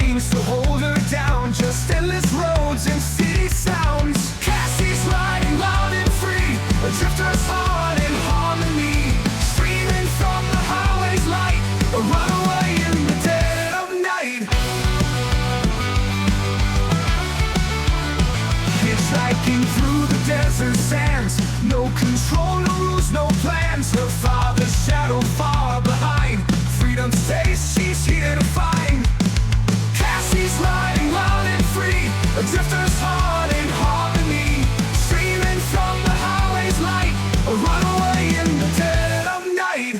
chains to hold her down, just endless roads and city sounds. Cassie's riding loud and free, a drifter's heart in harmony, streaming from the highway's light, a runaway in the dead of night. Hitchhiking through the desert sands, no control, no rules, no plans. Her father's shadow far behind, freedom's taste she's here to find. Cassie's riding loud and free, a drifter's heart in harmony, streaming from the highway's light, a runaway in the dead of night.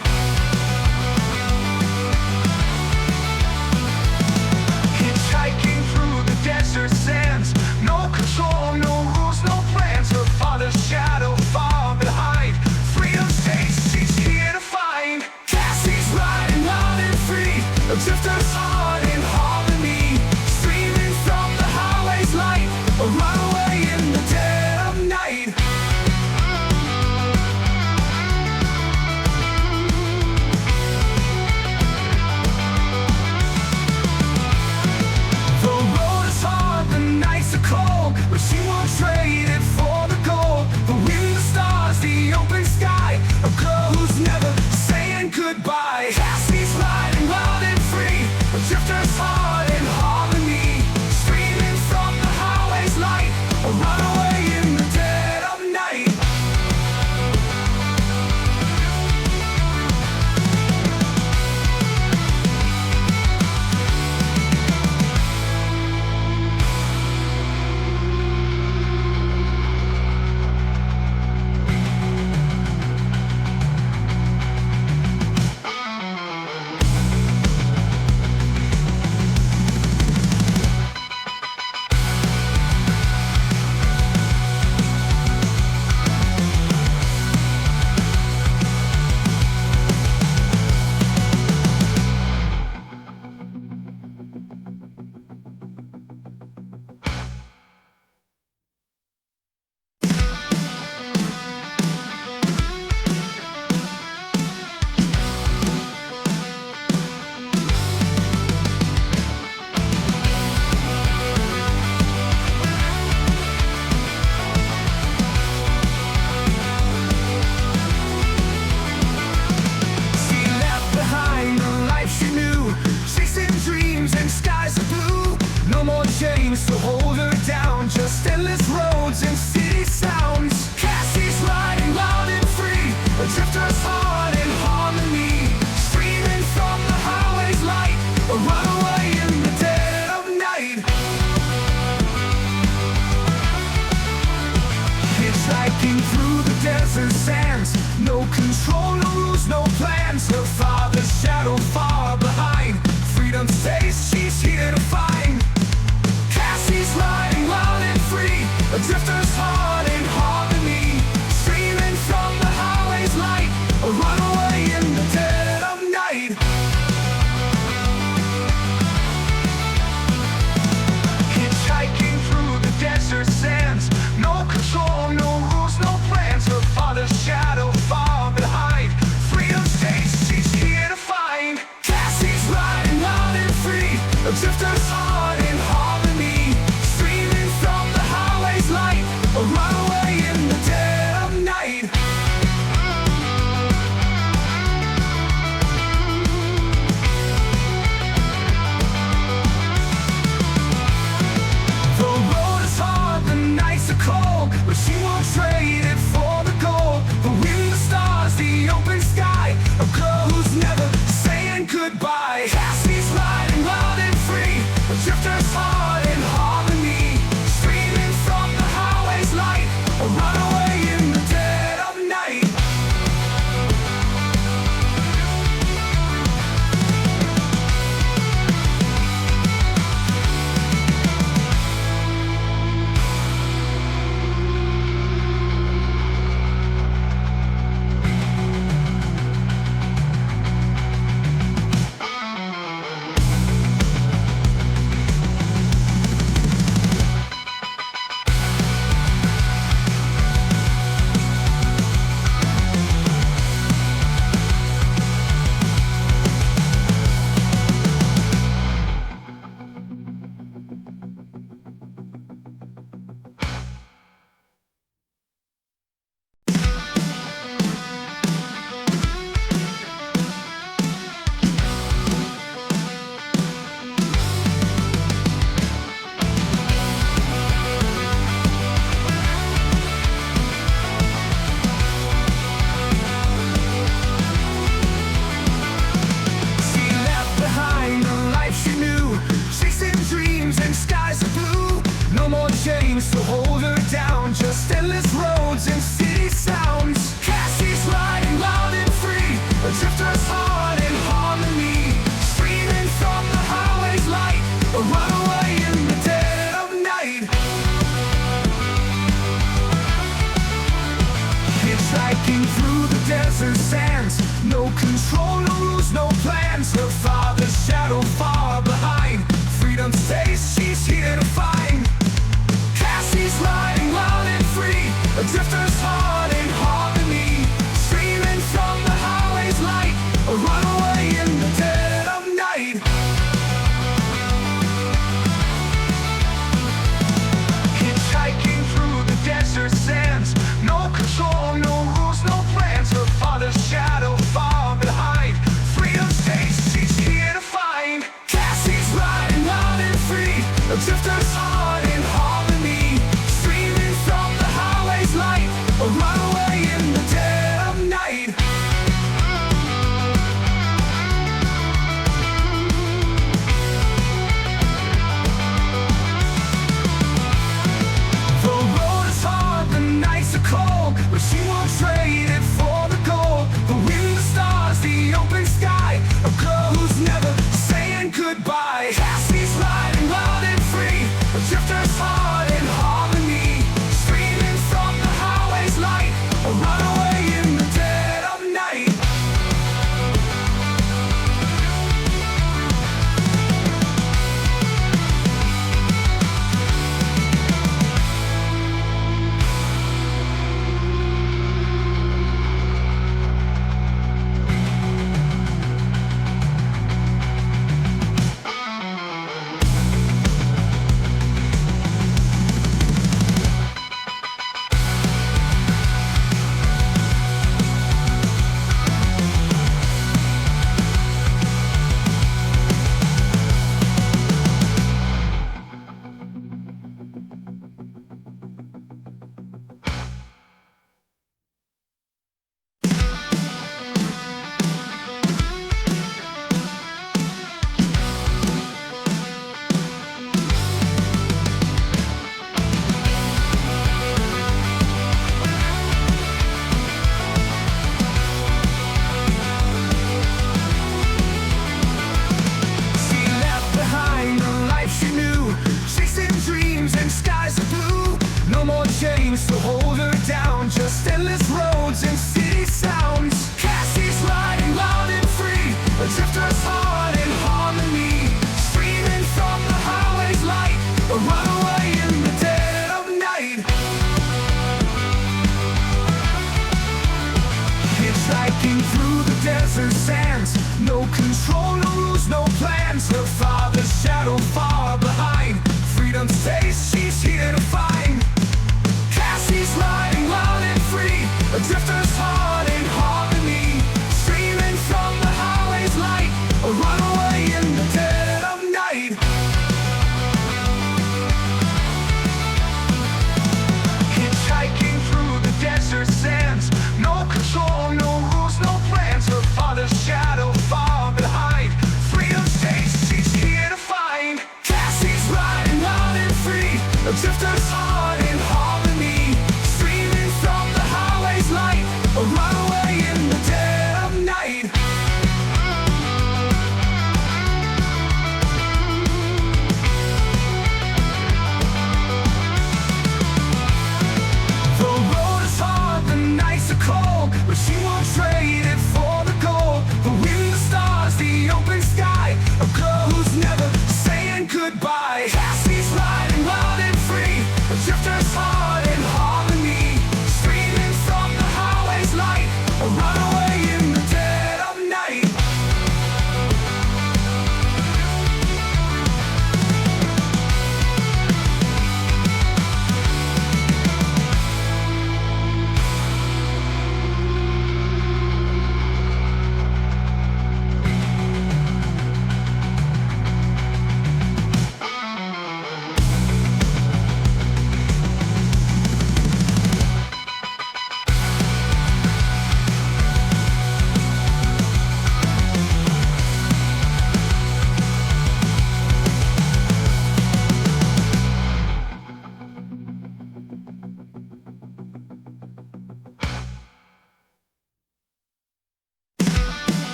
Hitchhiking through the desert sands, no control, no rules, no plans. Her father's shadow far behind, freedom's taste she's here to find. Cassie's riding loud and free, a drifter's heart in harmony, streaming from the highway's light, a runaway in the dead of night. The road is hard, the nights are cold, but she won't trade it for the gold. The wind, the stars, the open sky, a girl who's never saying goodbye. Cassie's riding loud and free, a drifter's heart in harmony, streaming from the highway's light, a runaway in the dead of night. She left behind the life she knew, chasing dreams and skies of blue. No more chains to hold her down, just endless roads and city sounds. Cassie's riding loud and free, a drifter's heart in harmony, streaming from the highway's light, a runaway in the dead of night. Hitchhiking through the desert sands, no control, no rules, no plans. Her father's shadow far behind, freedom's taste she's here to find. Cassie's riding loud and free, a drifter's heart in harmony, streaming from the highway's light, a runaway in the dead of night. Hitchhiking through the desert sands, no control, no rules, no plans. Her father's shadow far behind, freedom's taste she's here to find. Cassie's riding loud and free, a drifter's heart in harmony, streaming from the highway's light, a runaway in the dead of night. The road is hard, the nights are cold, but she won't trade it for the gold. The wind, the stars, the open sky, a girl who's never saying goodbye. Cassie's riding loud and free, a drifter's heart in harmony, streaming from the highway's light, a runaway in the dead of night. to hold her down, just endless roads and city sounds. Cassie's riding loud and free, a drifter's heart in harmony, streaming from the highway's light, a runaway in the dead of night. Hitchhiking through the desert sands, no control, no rules, no plans. Her father's shadow far behind, freedom's taste she's here to find. Cassie's riding loud and free, a drifter's heart in harmony, streaming from the highway's light, a runaway in the dead of night. Hitchhiking through the desert sands, no control, no rules, no plans. Her father's shadow far behind, freedom's taste she's here to find. Cassie's riding loud and free, a drifter's heart in harmony, streaming from the highway's light, a runaway in the dead of night. The road is hard, the nights are cold, but she won't trade it for the gold. The wind, the stars, the open sky, a girl who's never saying goodbye. Cassie's riding loud and free, a drifter's heart in harmony, streaming from the highway's light, a runaway in the dead of night. To hold her down, just endless roads and city sounds. Cassie's riding loud and free, a drifter's heart in harmony, streaming from the highway's light, a runaway in the dead of night. Hitchhiking through the desert sands, no control, no rules, no plans. Her father's shadow far behind, freedom's taste she's here to find. Cassie's riding loud and free, a drifter's heart in harmony, streaming from the highway's light, a runaway in the dead of night. Hitchhiking through the desert sands, no control, no rules, no plans. Her father's shadow far behind, freedom's taste she's here to find. Cassie's riding loud and free, a drifter's heart in harmony, streaming from the highway's light, a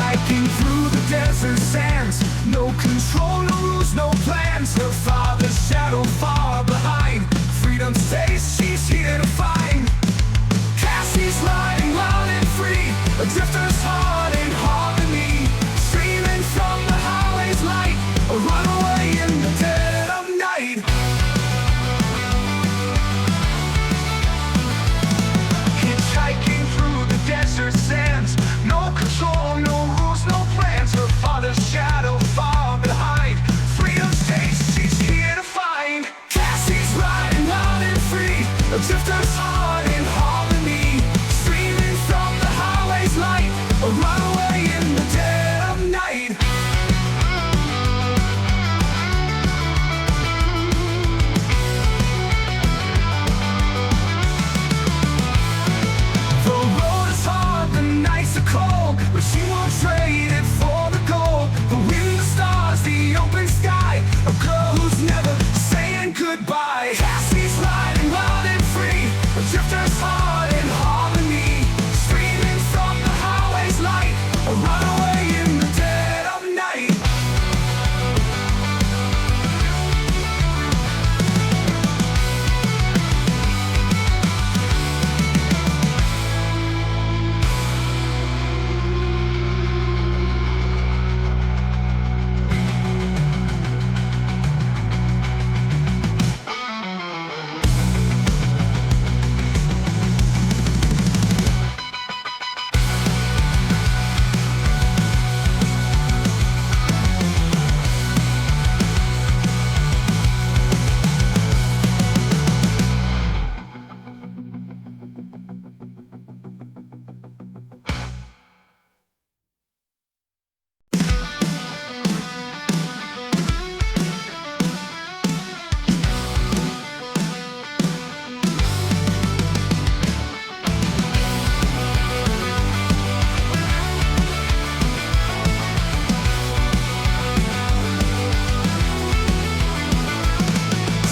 Hitchhiking through the desert sands, no control, no rules, no plans. Her father's shadow far behind, freedom's taste she's here to find. Cassie's riding wild and free, a drifter's heart in harmony, streaming from the highway's light, a runaway in the dead of night. Hitchhiking through the desert sands, no control, no rules, no plans. Her father's shadow far behind, freedom's taste she's here to find. Cassie's riding wild and free, a drifter's heart in harmony, streaming from the highway's light, a runaway in the dead of night. The road is hard, the nights are cold, but she won't trade it for the gold. The wind, the stars, the open sky, a girl who's never saying goodbye. Cassie's riding wild and free, a drifter's heart in harmony, streaming from the highway's light, a runaway in the dead of night.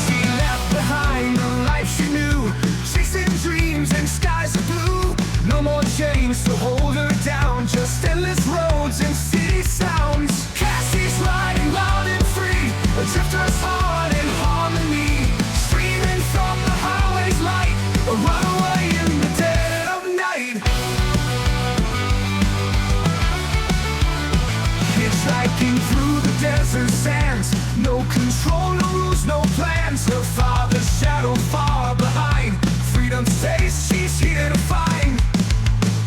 She left behind the life she knew, chasing dreams and skies of blue. No more chains to hold her down, just endless roads and city sounds. Cassie's riding wild and free, a drifter's heart in harmony, streaming from the highway's light, a runaway in the dead of night. Hitchhiking through the desert sands, no control, no rules, no plans. Her father's shadow far behind, freedom's taste she's here to find.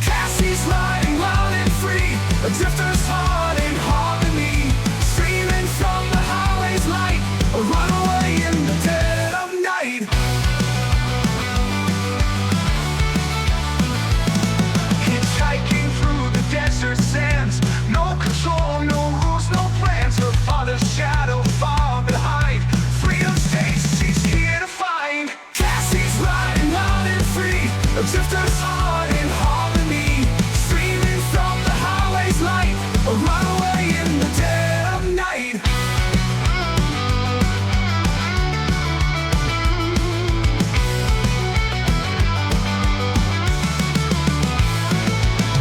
Cassie's riding wild and free, a drifter's heart in harmony, streaming from the highway's light, a runaway in the dead of night. Hitchhiking through the desert sands, no control, no rules, no plans. Her father's shadow far behind, freedom's taste she's here to find. Cassie's riding wild and free, a drifter's heart in harmony, streaming from the highway's light, a runaway in the dead of night.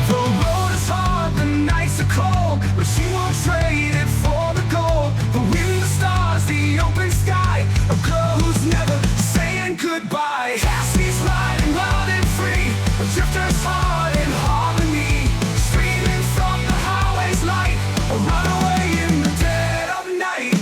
The road is hard, the nights are cold, but she won't trade it for the gold. The wind, the stars, the open sky, a girl who's never saying goodbye. Cassie's riding wild and free, a drifter's heart in harmony, streaming from the highway's light, a runaway in the dead of night.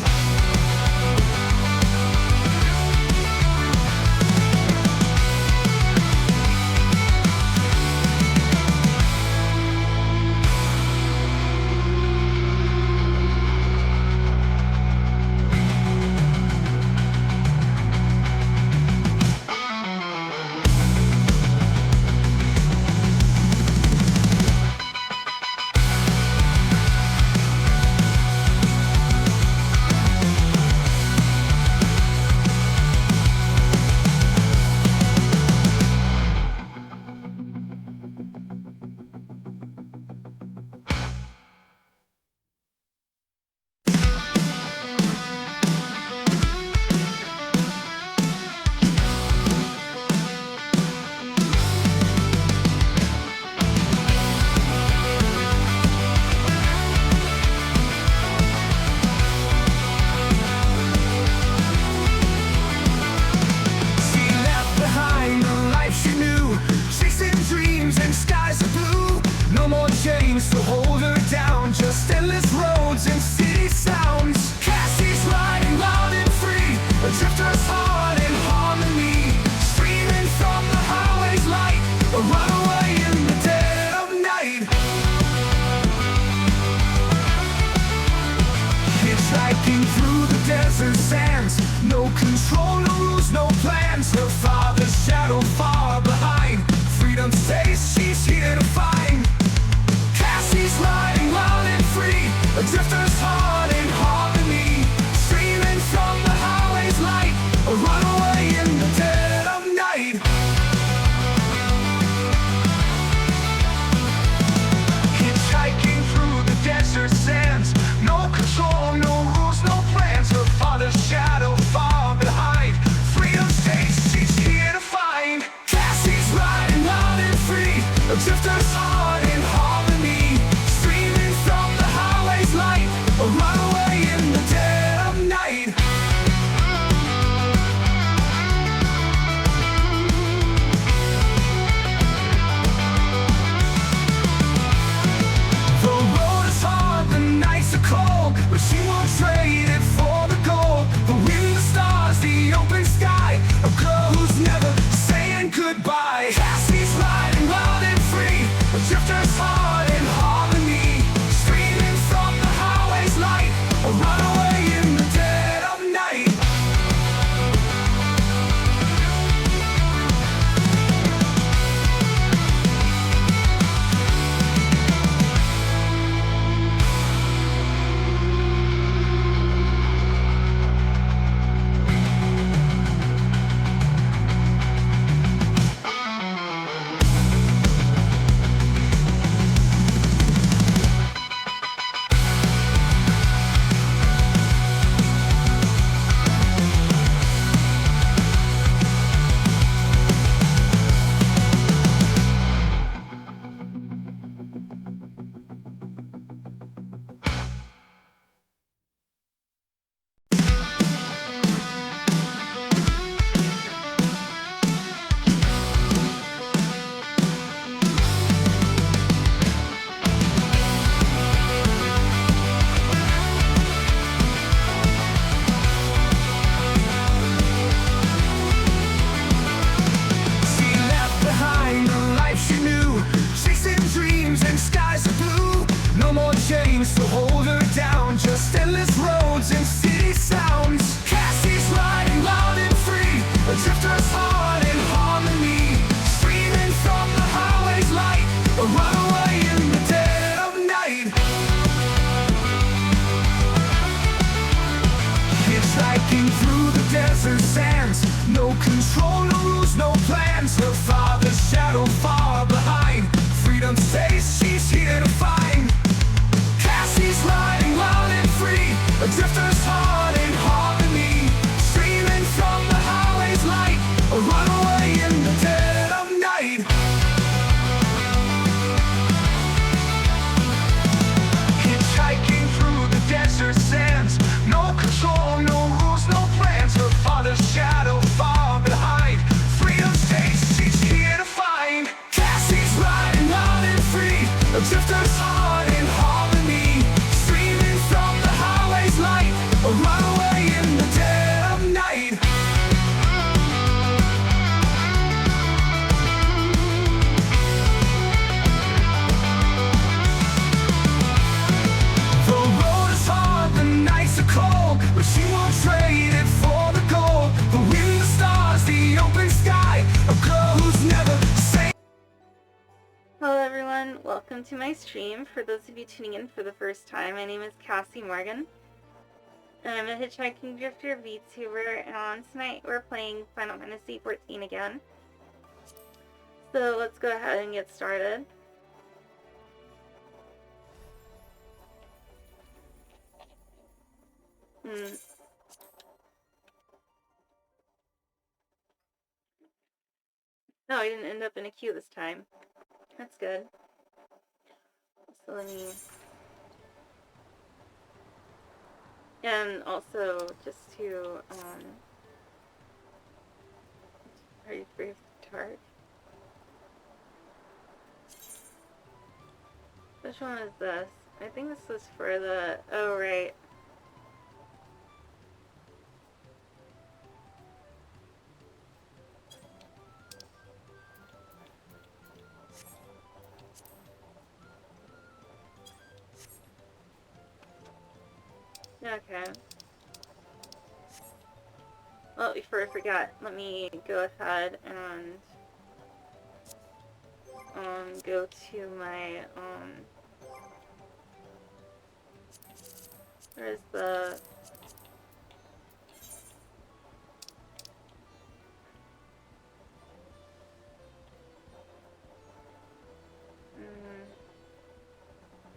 Hitchhiking through the desert sands, no control, no rules, no plans. Her father's shadow far behind, freedom's taste she's here to find. Cassie's riding wild and free, a drifter's heart in harmony, streaming from the highway's light, a runaway in the dead of night. Hitchhiking through the desert sands, no control, no rules, no plans. Her father's shadow far behind, freedom's taste she's here to find. Cassie's riding wild and free, a drifter's heart in harmony, streaming from the highway's light, a runaway in the dead of night. The road is hard, the nights are cold, but she won't trade it for the gold. The wind, the stars, the open sky, a girl who's never saying goodbye. Cassie's riding wild and free, a drifter's heart in harmony, streaming from the highway's light, a runaway in the dead of night. She left behind the life she knew, chasing dreams and skies of blue. No more chains to hold her down, just endless roads and city sounds. Cassie's riding loud and free, a drifter's heart in harmony, streaming from the highway's light, a runaway in the dead of night. Hitchhiking through the desert sands, no control, no rules, no plans. Her father's shadow far behind, freedom's taste she's here to find. Cassie's riding wild and free, a drifter's heart in harmony, streaming from the highway's light, a runaway in the dead of night. Hitchhiking through the desert sands, no control, no rules, no plans. Her father's shadow far behind, freedom's taste she's here to find. Cassie's riding wild and free, a drifter's heart in harmony, streaming from the highway's light, a runaway in the dead of night. The road is hard, the nights are cold, but she won't trade it for the gold. The wind, the stars, the open sky, a girl who's never saying. Hello everyone, welcome to my stream. For those of you tuning in for the first time, my name is Cassie Morgan. I'm a Hitchhiking Drifter VTuber, and tonight we're playing Final Fantasy XIV again. So let's go ahead and get started. No, I didn't end up in a queue this time. That's good. So let me... And also, just to, are you free of tart? Which one is this? I think this was for the, oh right. Okay. Well, before I forget, let me go ahead and go to my where's the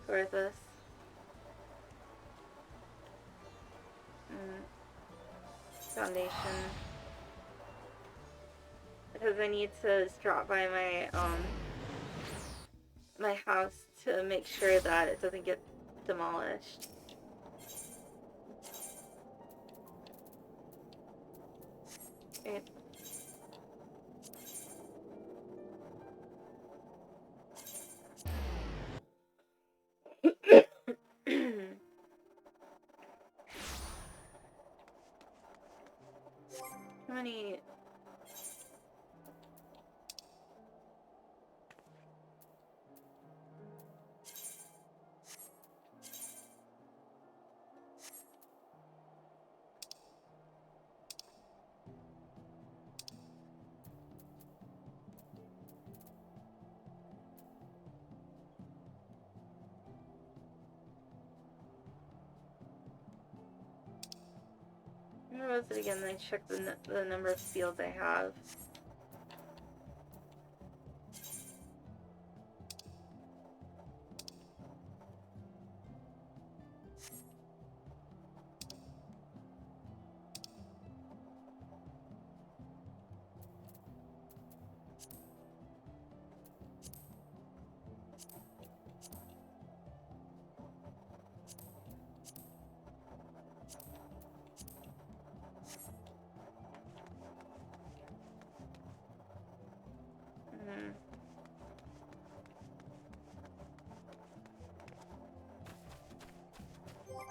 where's this? Foundation. Because I need to drop by my house to make sure that it doesn't get demolished. Okay. How many? Where was it again? I checked the number of fields I have.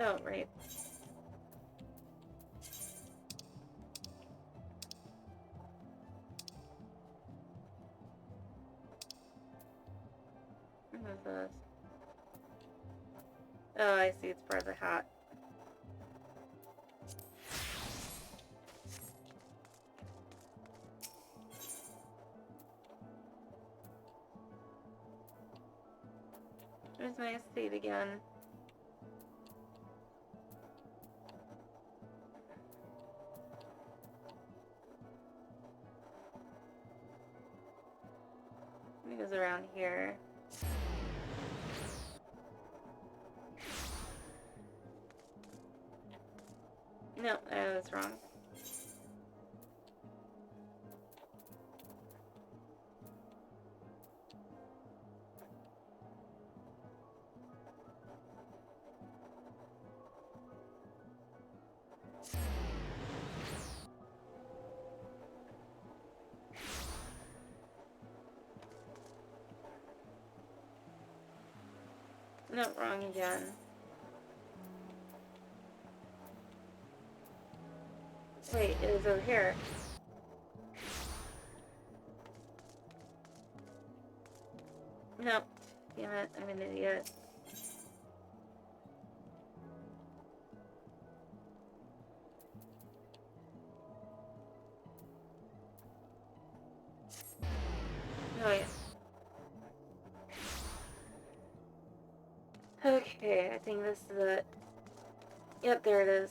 Oh, right. What is this? Oh, I see. It's part of the hat. Where's my estate again? I think it was around here. No, I was wrong. No, wrong again. Wait, it was over here. Nope. Damn it, I'm an idiot. Oh, yeah. Okay, I think this is it. Yep, there it is.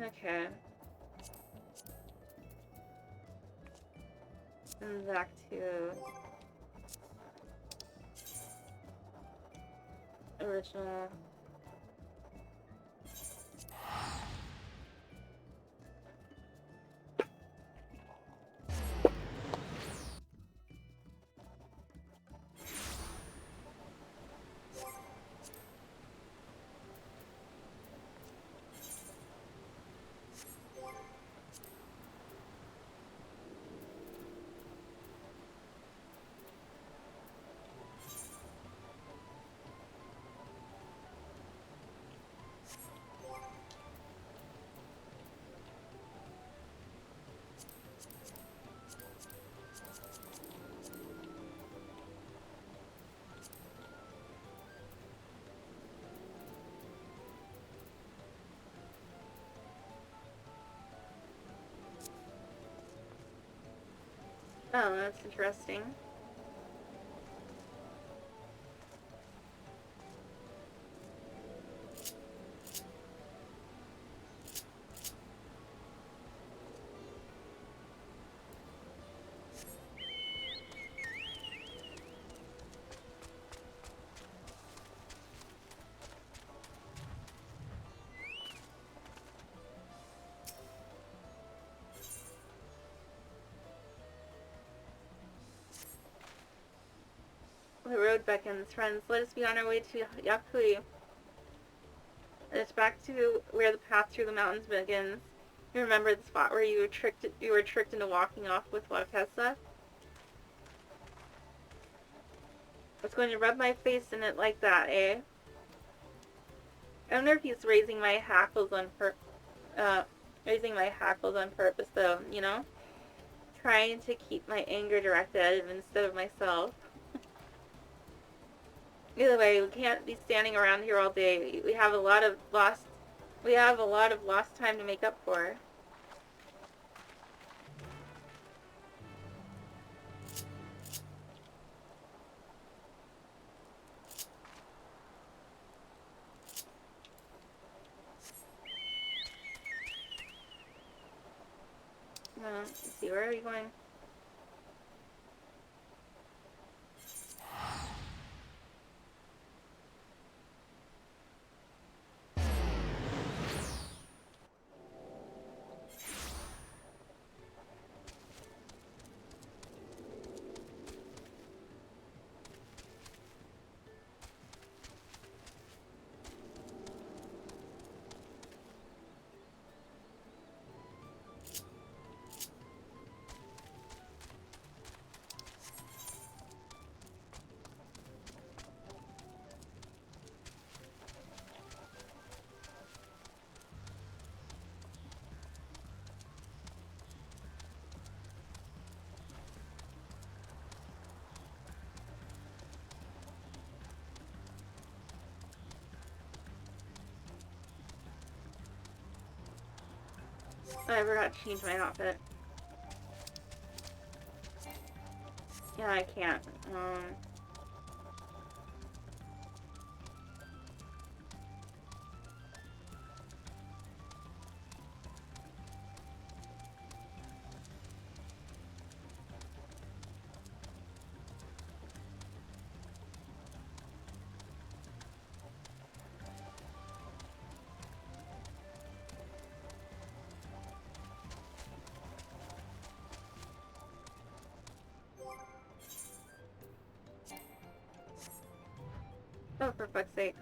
Okay. And back to original. Oh, that's interesting. The road beckons, friends. Let us be on our way to Yakui. It's back to where the path through the mountains begins. You remember the spot where you were tricked into walking off with Wakesa? I was going to rub my face in it like that, eh? I wonder if he's raising my hackles on purpose, though, you know? Trying to keep my anger directed at him instead of myself. Either way, we can't be standing around here all day. We have a lot of lost time to make up for. Let's see, where are we going? I forgot to change my outfit. Yeah, I can't. Oh, for fuck's sake.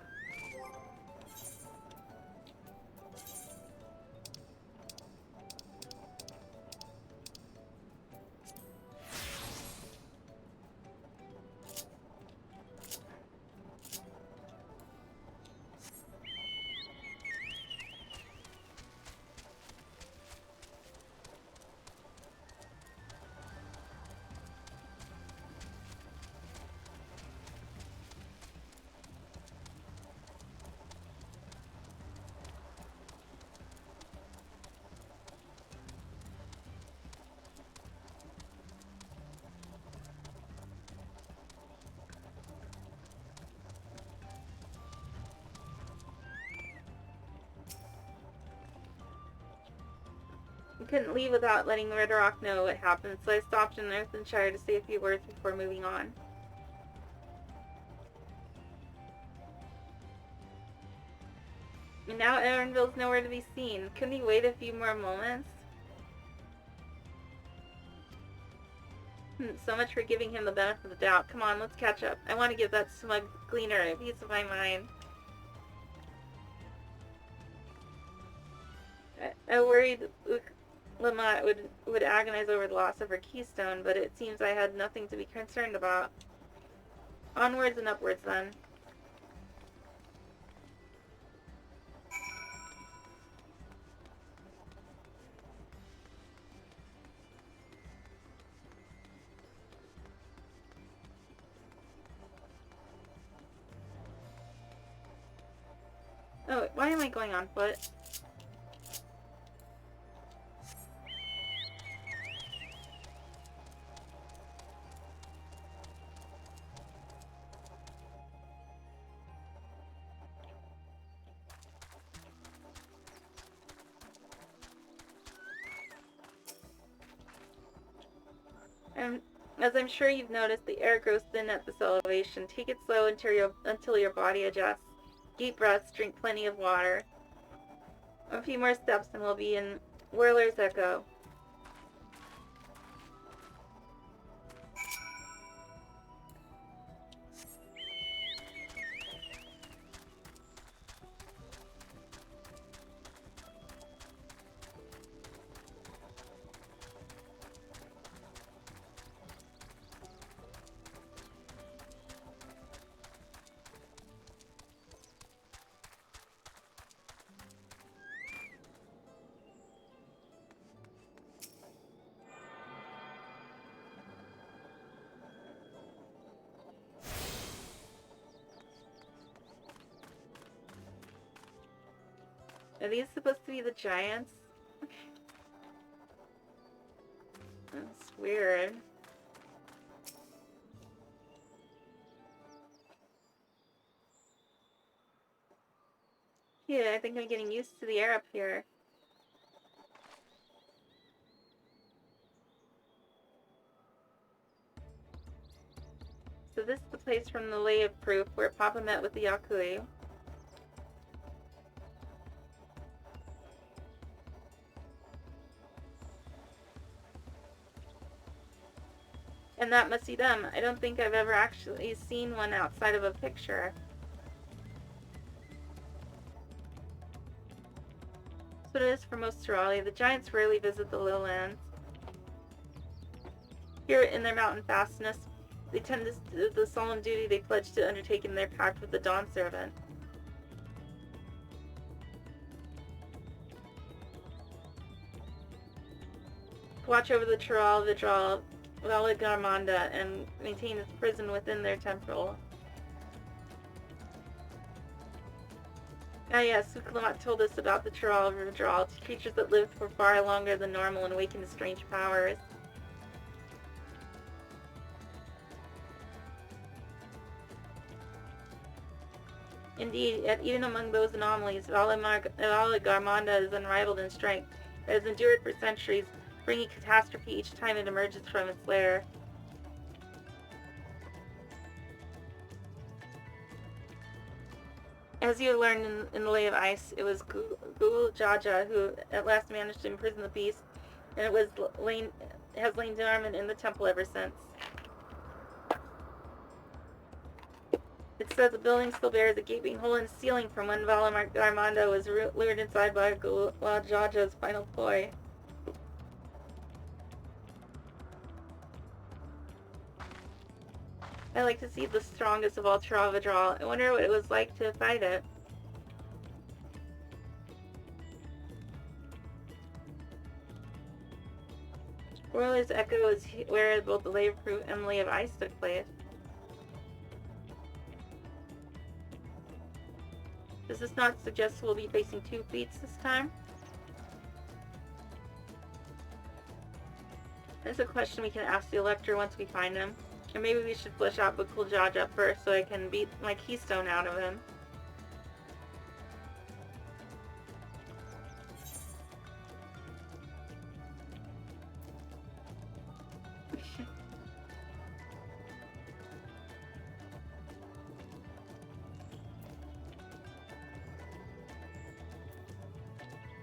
couldn't leave without letting Red Rock know what happened, so I stopped in Earthenshire to say a few words before moving on. And now Erenville's nowhere to be seen. Couldn't he wait a few more moments? So much for giving him the benefit of the doubt. Come on, let's catch up. I want to give that smug gleaner a piece of my mind. I worried Lamont would agonize over the loss of her keystone, but it seems I had nothing to be concerned about. Onwards and upwards, then. Oh, why am I going on foot? As I'm sure you've noticed, the air grows thin at this elevation. Take it slow until your body adjusts. Deep breaths, drink plenty of water. A few more steps and we'll be in Whirler's Echo. Are these supposed to be the giants? That's weird. Yeah, I think I'm getting used to the air up here. So this is the place from the Lay of Proof where Papa met with the Yakui. And that must be them. I don't think I've ever actually seen one outside of a picture. That's what it is for most Sorali. The giants rarely visit the lowlands. Here in their mountain fastness, they tend to the solemn duty they pledge to undertake in their pact with the Dawn Servant. Watch over the Chiral Vidral Valigarmanda and maintain its prison within their temple. Ah yes, Suklamat told us about the Chiral Vidral, creatures that lived for far longer than normal and awakened to strange powers. Indeed, yet even among those anomalies, Valigarmanda is unrivaled in strength. It has endured for centuries, bringing catastrophe each time it emerges from its lair. As you learned in the Lay of Ice, it was Gul Jaja who at last managed to imprison the beast, and it has lain dormant in the temple ever since. It said the building still bears a gaping hole in the ceiling from when Valamargarmanda was lured inside by Gul Jaja's final ploy. I like to see the strongest of all Travadral. I wonder what it was like to fight it. Whirler's Echo is where both the Lay of Proof and the Lay of Ice took place. Does this not suggest we'll be facing two fleets this time? That's a question we can ask the Elector once we find him. Or maybe we should flesh out Bukul Jaja first so I can beat my keystone out of him.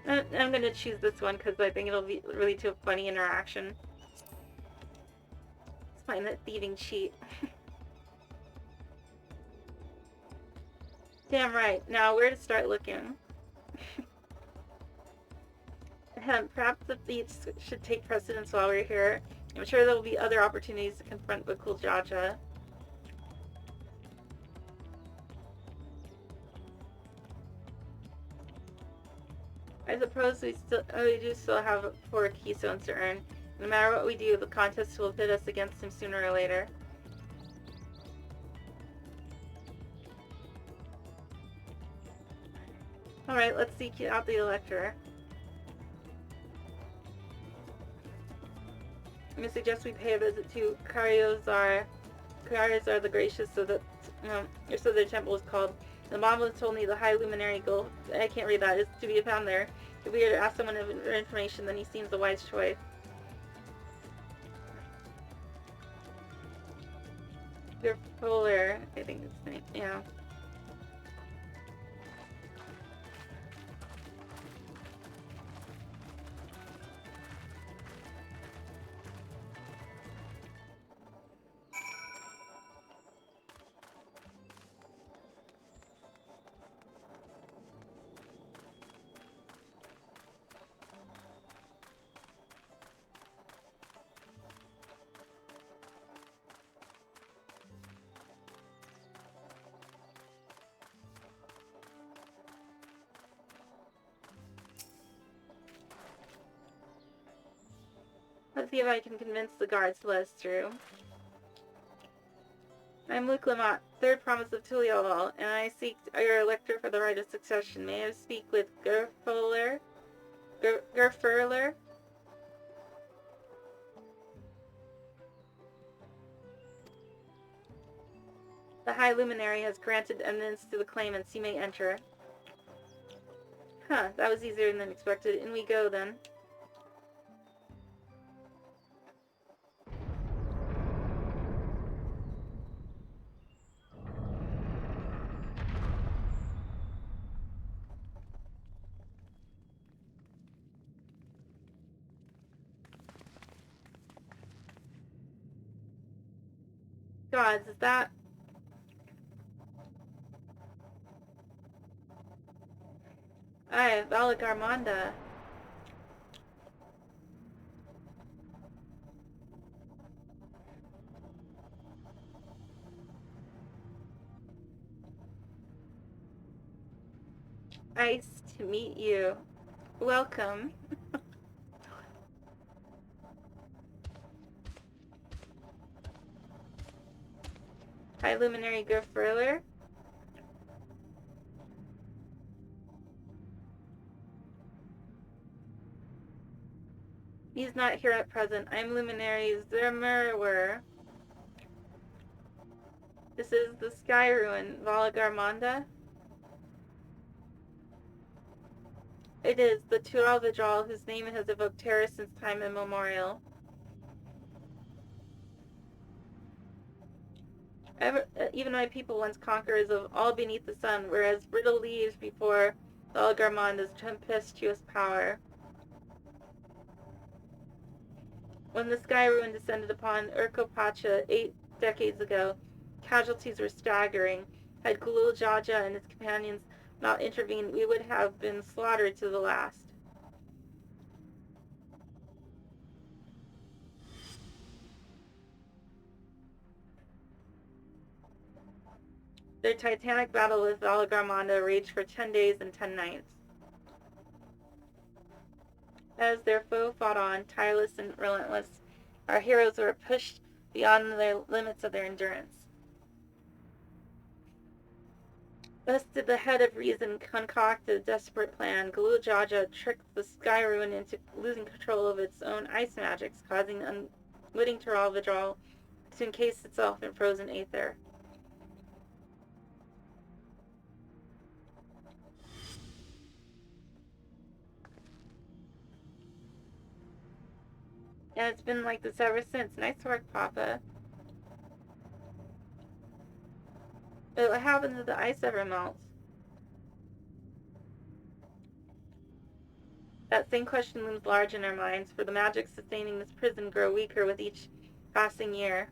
I'm gonna choose this one because I think it'll be really to a funny interaction. Let's find that thieving cheat. Damn right. Now where to start looking? Perhaps the beats should take precedence while we're here. I'm sure there will be other opportunities to confront the cool Jaja. I suppose we do still have 4 keystones to earn. No matter what we do, the contest will pit us against him sooner or later. Alright, let's seek out the Elector. I'm gonna suggest we pay a visit to Karyozar the Gracious, so their temple is called. The Mama told me the High Luminary Gold, I can't read that, is to be found there. If we were to ask someone of information, then he seems a wise choice. They're Fuller, I think it's the name, yeah. Let's see if I can convince the guards to let us through. I'm Luke Lamont, third promise of Tulialval, and I seek your elector for the right of succession. May I speak with Gerfurler? Gerfurler? The High Luminary has granted eminence to the claimants. You may enter. Huh, that was easier than expected. In we go, then. Gods, is that... Aye, Valak Armanda. Nice to meet you. Welcome. High Luminary Gerfurler. He's not here at present. I'm Luminary Zermerwer. This is the Sky Ruin, Valagarmanda. It is the Tural Vidral, whose name has evoked terror since time immemorial. Even my people once conquerors of all beneath the sun, whereas brittle leaves before Valagarmanda's tempestuous power. When the Sky Ruin descended upon Urkopacha 8 decades ago, casualties were staggering. Had Gulul Jaja and his companions not intervened, we would have been slaughtered to the last. Their titanic battle with Valagarmanda raged for 10 days and 10 nights. As their foe fought on, tireless and relentless, our heroes were pushed beyond the limits of their endurance. Thus did the head of reason concoct a desperate plan. Gulul Jaja tricked the Sky Ruin into losing control of its own ice magics, causing the unwitting Tural Vidral to encase itself in frozen aether. And it's been like this ever since. Nice work, Papa. But what happens if the ice ever melts? That same question looms large in our minds, for the magic sustaining this prison grow weaker with each passing year.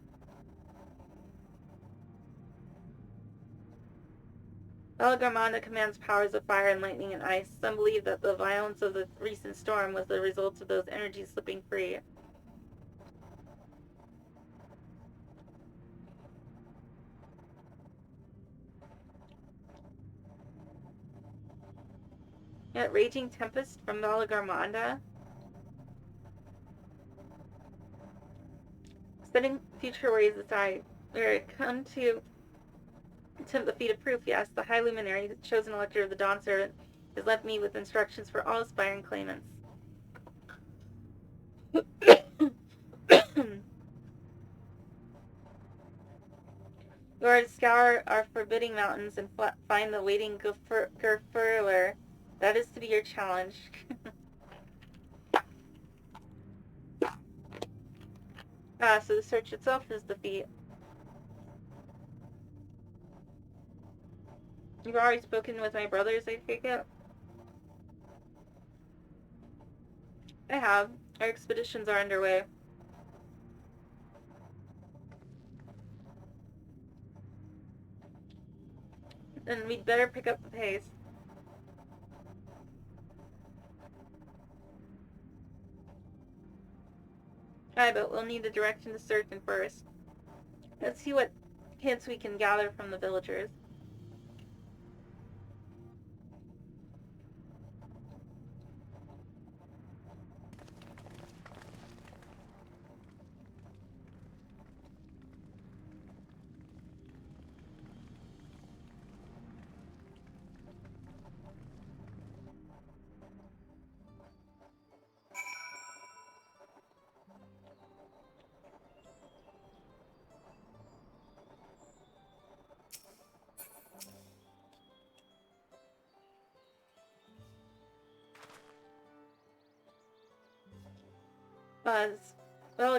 Garmanda commands powers of fire and lightning and ice. Some believe that the violence of the recent storm was the result of those energies slipping free. Yet raging tempest from Garmanda, setting future worries aside, we are come to attempt the feat of proof. Yes, the High Luminary, the chosen elector of the Dawn Servant, has left me with instructions for all aspiring claimants. You are to scour our forbidding mountains and find the waiting Gerfurler. That is to be your challenge. So the search itself is the feat. You've already spoken with my brothers, I take it? I have. Our expeditions are underway. Then we'd better pick up the pace. Aye, but we'll need the direction to certain first. Let's see what hints we can gather from the villagers.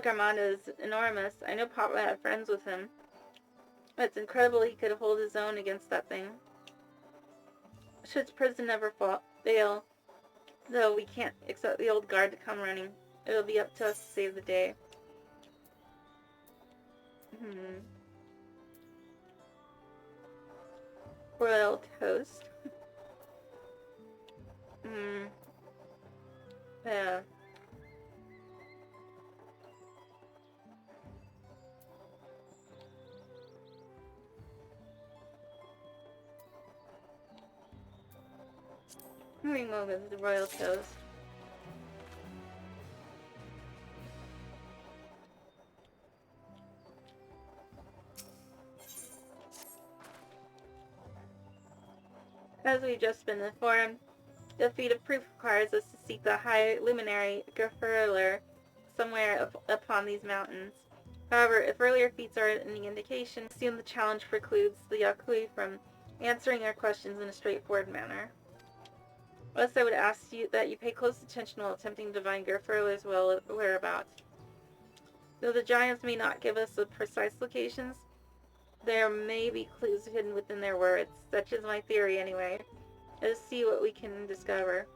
Garmanda is enormous. I know Papa had friends with him. It's incredible he could hold his own against that thing. Should prison never fail, though we can't expect the old guard to come running. It'll be up to us to save the day. Royal toast. Yeah. We go with the royal toast. As we've just been informed, the feat of proof requires us to seek the High Luminary Gerfurler somewhere upon these mountains. However, if earlier feats are any indication, assume the challenge precludes the Yakui from answering our questions in a straightforward manner. Thus, I would ask you that you pay close attention while attempting to divine Gerfurler's whereabouts. Though the giants may not give us the precise locations, there may be clues hidden within their words. Such is my theory, anyway. Let's see what we can discover.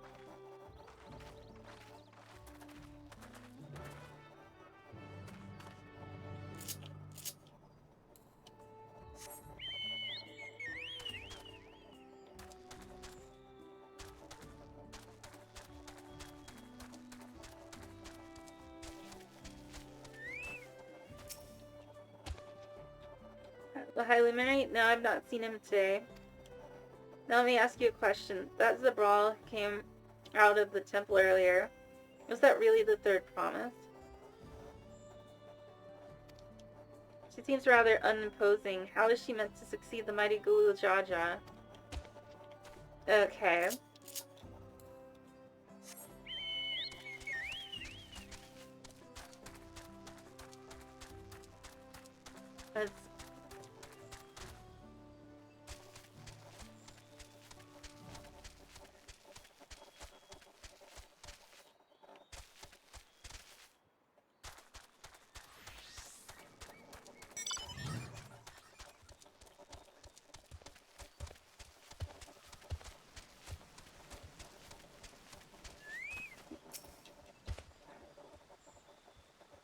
The High Luminary? No, I've not seen him today. Now let me ask you a question. That Zabral came out of the temple earlier. Was that really the third promise? She seems rather unimposing. How is she meant to succeed the mighty Gulu Jaja? Okay. Let's...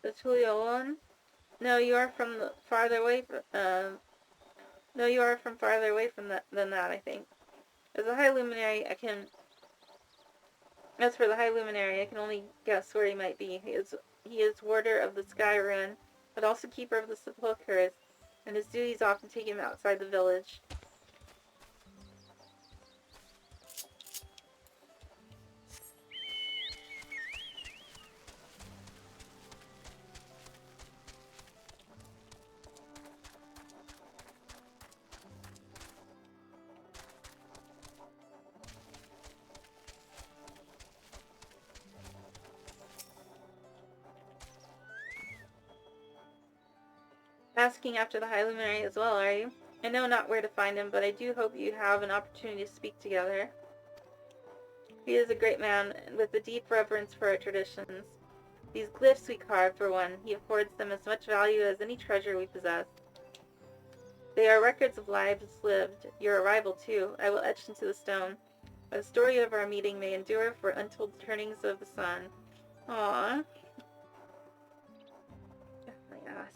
The Tuliolon? No, you are from the farther away. No, you are from farther away from than that. I think. As a High Luminary, As for the High Luminary, I can only guess where he might be. He is warder of the Sky Rune, but also keeper of the sepulchres, and his duties often take him outside the village. Asking after the High Luminary as well, are you? I know not where to find him, but I do hope you have an opportunity to speak together. He is a great man, with a deep reverence for our traditions. These glyphs we carve, for one, he affords them as much value as any treasure we possess. They are records of lives lived, your arrival too, I will etch into the stone. The story of our meeting may endure for untold turnings of the sun. Aww. My ass.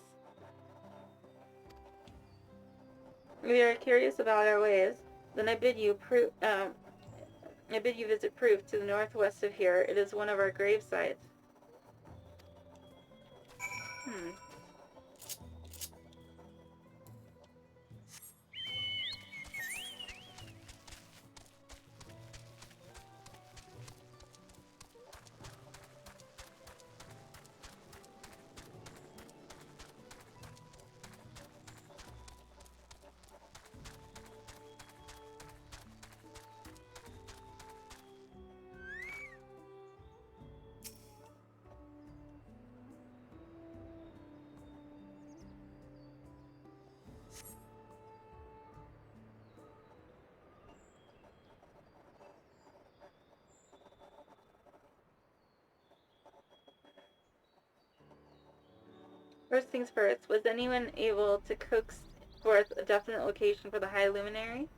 If you are curious about our ways, then I bid you visit Proof to the northwest of here. It is one of our grave sites. First things first, was anyone able to coax forth a definite location for the High Luminary?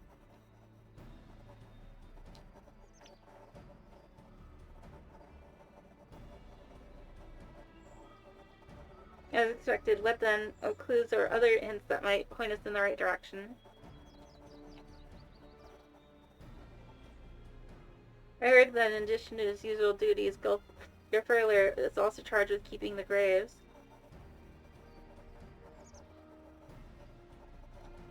As expected, what then? Clues or other hints that might point us in the right direction. I heard that in addition to his usual duties, Gilferler is also charged with keeping the graves.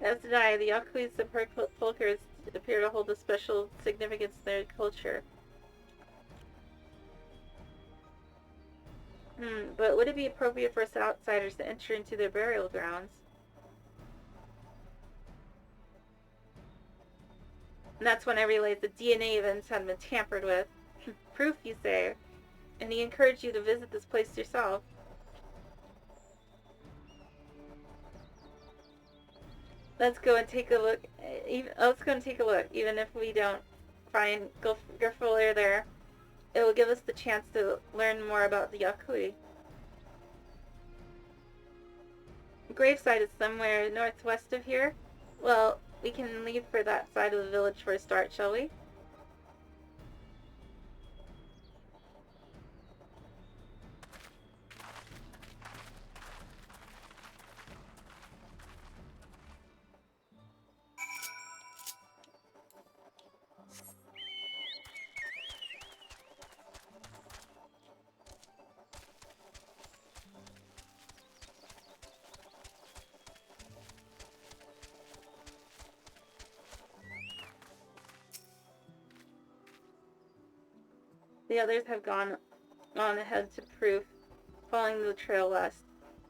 As did I, the Yakui's sepulchres appear to hold a special significance in their culture. But would it be appropriate for us outsiders to enter into their burial grounds? And that's when I realized the DNA events had been tampered with. Proof, you say? And he encouraged you to visit this place yourself. Let's go and take a look. Even if we don't find Gilferler there, it will give us the chance to learn more about the Yakui. The gravesite is somewhere northwest of here. Well, we can leave for that side of the village for a start, shall we? The others have gone on ahead to Proof, following the trail west.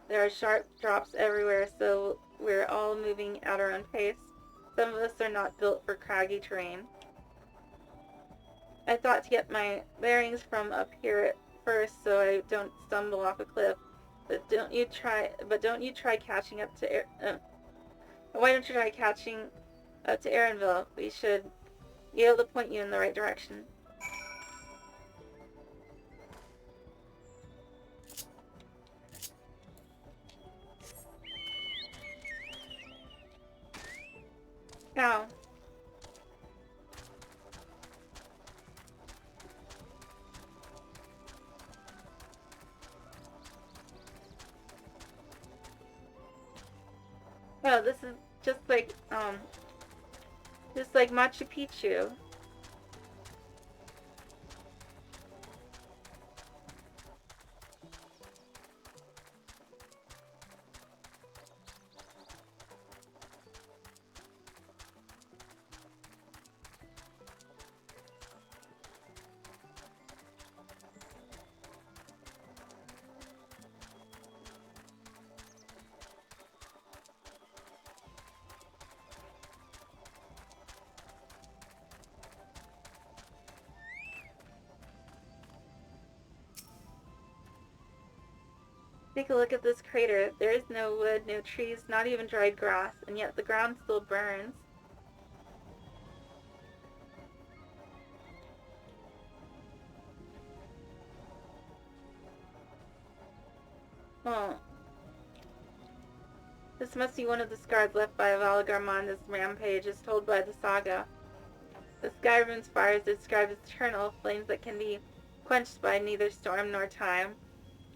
There are sharp drops everywhere, so we're all moving at our own pace. Some of us are not built for craggy terrain. I thought to get my bearings from up here at first so I don't stumble off a cliff. But don't you try catching up to why don't you try catching up to Erinville? We should be able to point you in the right direction. Ow. Oh, this is just like Machu Picchu. Take a look at this crater. There is no wood, no trees, not even dried grass, and yet the ground still burns. Oh. This must be one of the scars left by Valagarmanda's rampage, as told by the saga. The Skyrim's fires are described as eternal, flames that can be quenched by neither storm nor time.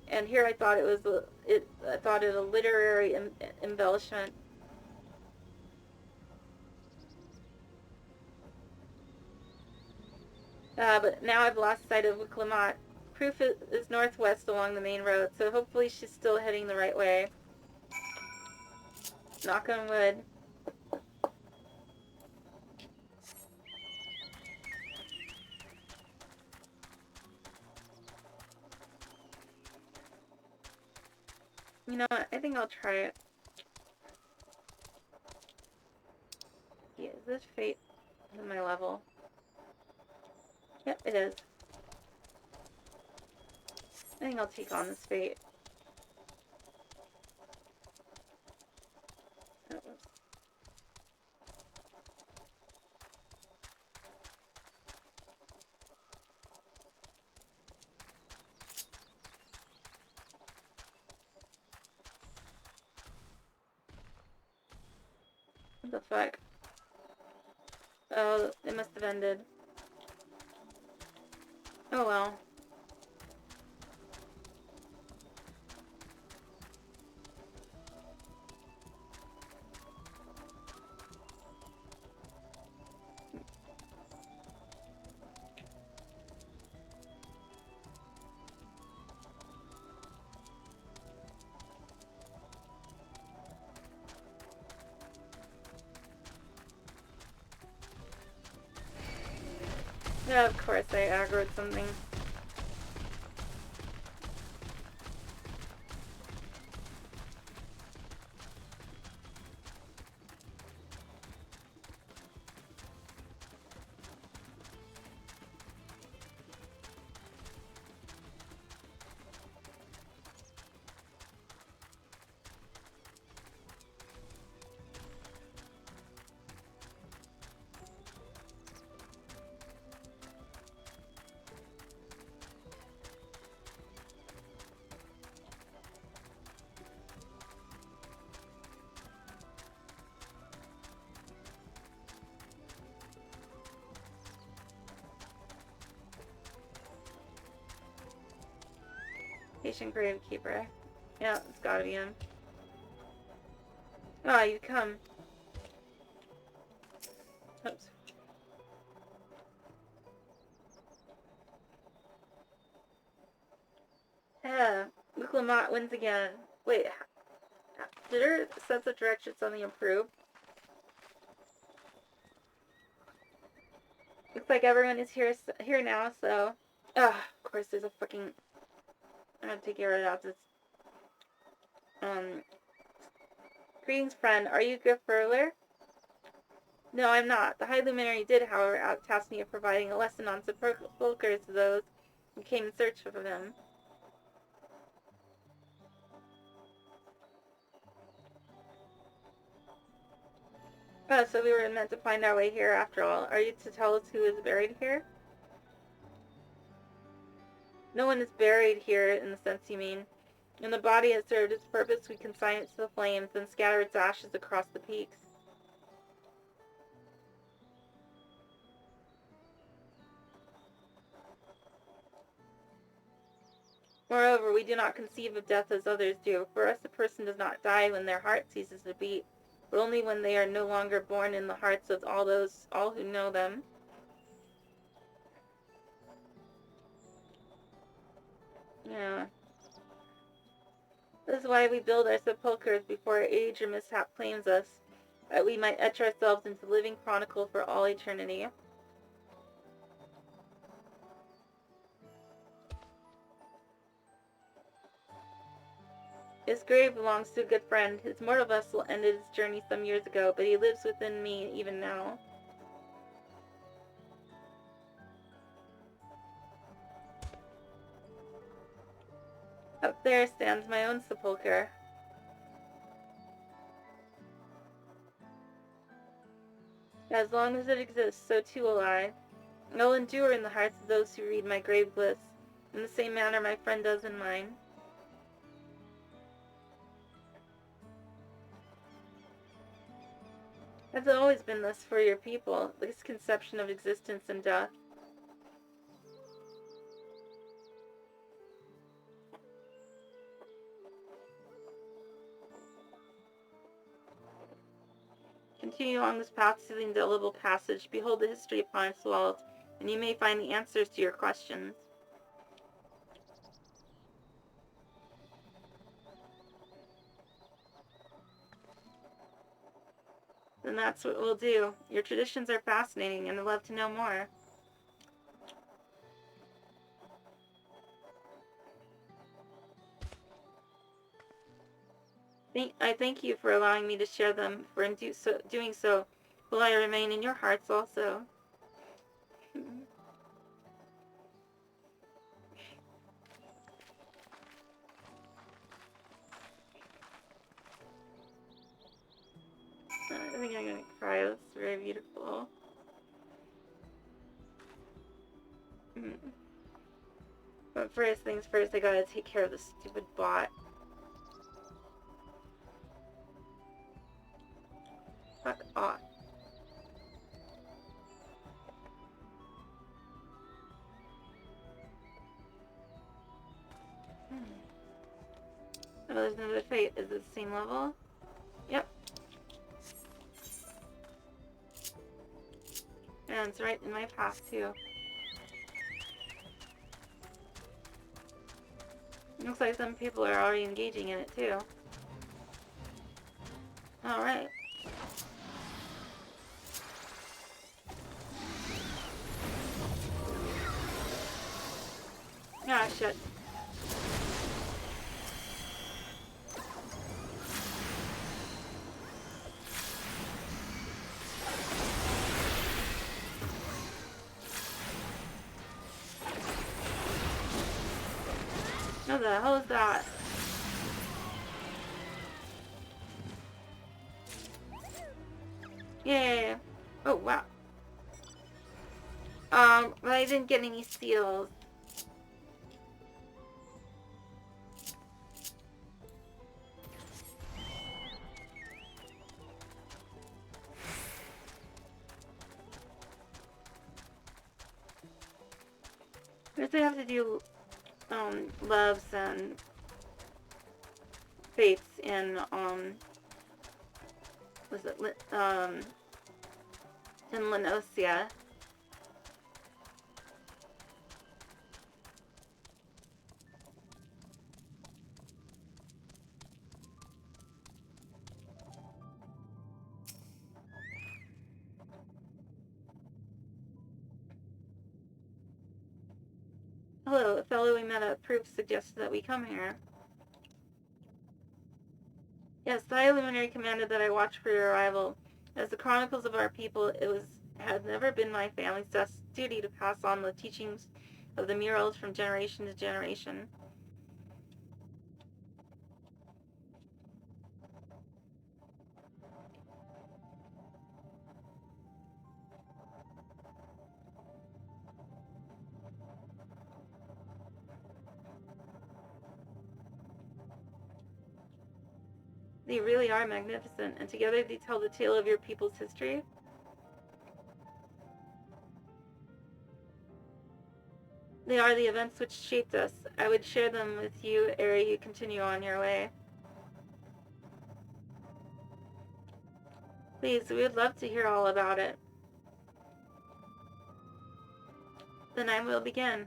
And here I thought it was a literary embellishment. But now I've lost sight of Wiklamat. Proof is northwest along the main road, so hopefully she's still heading the right way. Knock on wood. You know what? I think I'll try it. Yeah, is this fate in my level? Yep, it is. I think I'll take on this fate. What the fuck? Oh, it must have ended. Oh well. Yeah, of course I aggroed something. Patient Gravekeeper. Yeah, it's gotta be him. Ah, you come. Oops. Yeah, Wiklamat wins again. Wait, did her sense of direction suddenly improve? Looks like everyone is here now, so... Ugh, of course there's a fucking... I have to take care of that. This... Greetings, friend. Are you Grifurler? No, I'm not. The High Luminary did, however, task me of providing a lesson on sepulchres to those who came in search of them. Oh, so we were meant to find our way here after all. Are you to tell us who is buried here? No one is buried here in the sense you mean. When the body has served its purpose, we consign it to the flames and scatter its ashes across the peaks. Moreover, we do not conceive of death as others do. For us, a person does not die when their heart ceases to beat, but only when they are no longer born in the hearts of all who know them. Yeah. This is why we build our sepulchres before age or mishap claims us, that we might etch ourselves into living chronicle for all eternity. His grave belongs to a good friend. His mortal vessel ended its journey some years ago, but he lives within me even now. Up there stands my own sepulchre. As long as it exists, so too will I. I will endure in the hearts of those who read my grave glyphs, in the same manner my friend does in mine. Has it always been thus for your people, this conception of existence and death? Continue along this path to the indelible passage. Behold the history upon its walls, and you may find the answers to your questions. Then that's what we'll do. Your traditions are fascinating, and I'd love to know more. I thank you for allowing me to share them, for in doing so, will I remain in your hearts also. I think I'm gonna cry. That's very beautiful. But first things first, I gotta take care of this stupid bot. Fuck off. Oh, there's another fate. Is it the same level? Yep. And it's right in my path, too. Looks like some people are already engaging in it, too. Alright. Ah, shit. What the hell is that? Yay! Oh, wow. But I didn't get any seals. First I have to do, loves and fates in, was it, in Lenosia. Hello, a fellow we met at Proof suggested that we come here. Yes, the High Luminary commanded that I watch for your arrival. As the chronicles of our people, had never been my family's duty to pass on the teachings of the murals from generation to generation. They really are magnificent, and together they tell the tale of your people's history. They are the events which shaped us. I would share them with you ere you continue on your way. Please, we would love to hear all about it. Then I will begin.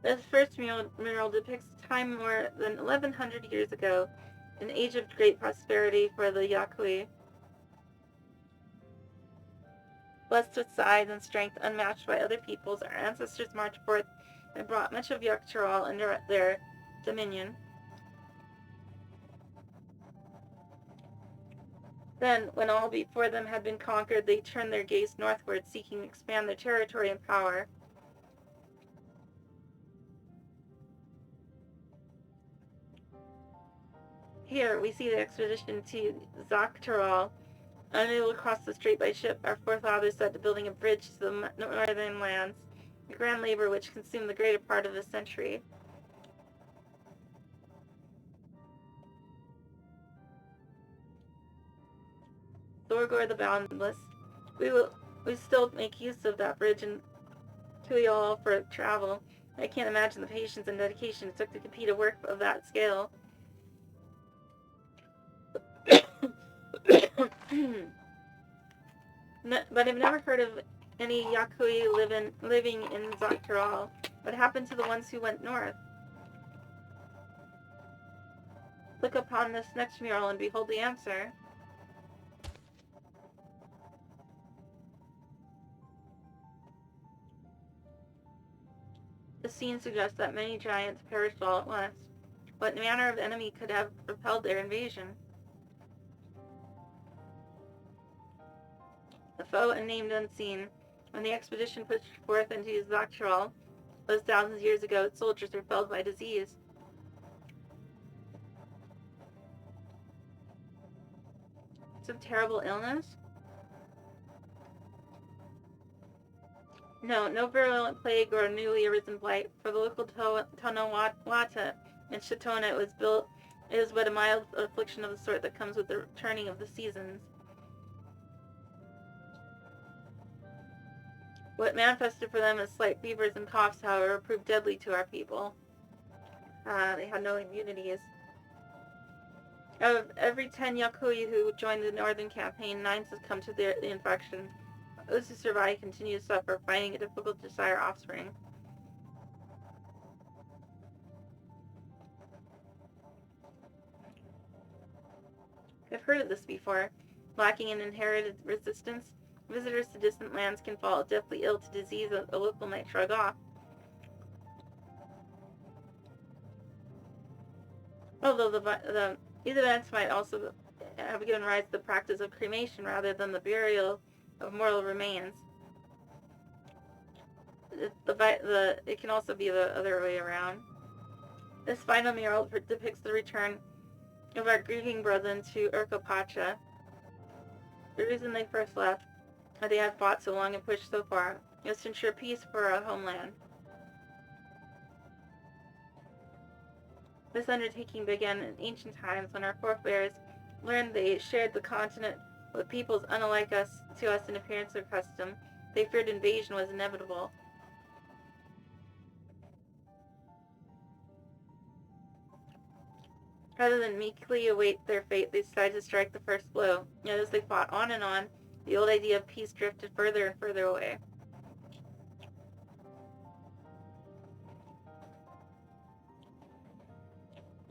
This first mural depicts time more than 1100 years ago, an age of great prosperity for the Yakui. Blessed with size and strength unmatched by other peoples, our ancestors marched forth and brought much of Yakcharal under their dominion. Then, when all before them had been conquered, they turned their gaze northward, seeking to expand their territory and power. Here, we see the expedition to Zaktaral. Unable to cross the strait by ship, our forefathers set to building a bridge to the northern lands, a grand labor which consumed the greater part of a century. Thorgor the Boundless. We still make use of that bridge and Tuiol for travel. I can't imagine the patience and dedication it took to complete a work of that scale. No, but I've never heard of any Yakui living in Zaktaral. What happened to the ones who went north? Look upon this next mural and behold the answer. The scene suggests that many giants perished all at once. What manner of enemy could have repelled their invasion? The foe unnamed unseen. When the expedition pushed forth into Zaktaral, those thousands of years ago, its soldiers were felled by disease. Some terrible illness? No virulent plague or newly arisen blight. For the local Tonawata in Shatona, it is but a mild affliction of the sort that comes with the turning of the seasons. What manifested for them as slight fevers and coughs, however, proved deadly to our people. They had no immunities. Of every 10 Yakui who joined the northern campaign, 9 succumbed to the infection. Those who survive continue to suffer, finding it difficult to sire offspring. I've heard of this before. Lacking in inherited resistance, visitors to distant lands can fall deathly ill to disease a local might shrug off. Although these events might also have given rise to the practice of cremation rather than the burial of mortal remains. It can also be the other way around. This final mural depicts the return of our grieving brethren to Urkapacha. The reason they first left, or they had fought so long and pushed so far, was to ensure peace for our homeland. This undertaking began in ancient times when our forebears learned they shared the continent with peoples unlike to us in appearance or custom. They feared invasion was inevitable. Rather than meekly await their fate, they decided to strike the first blow. Yet as they fought on, the old idea of peace drifted further and further away.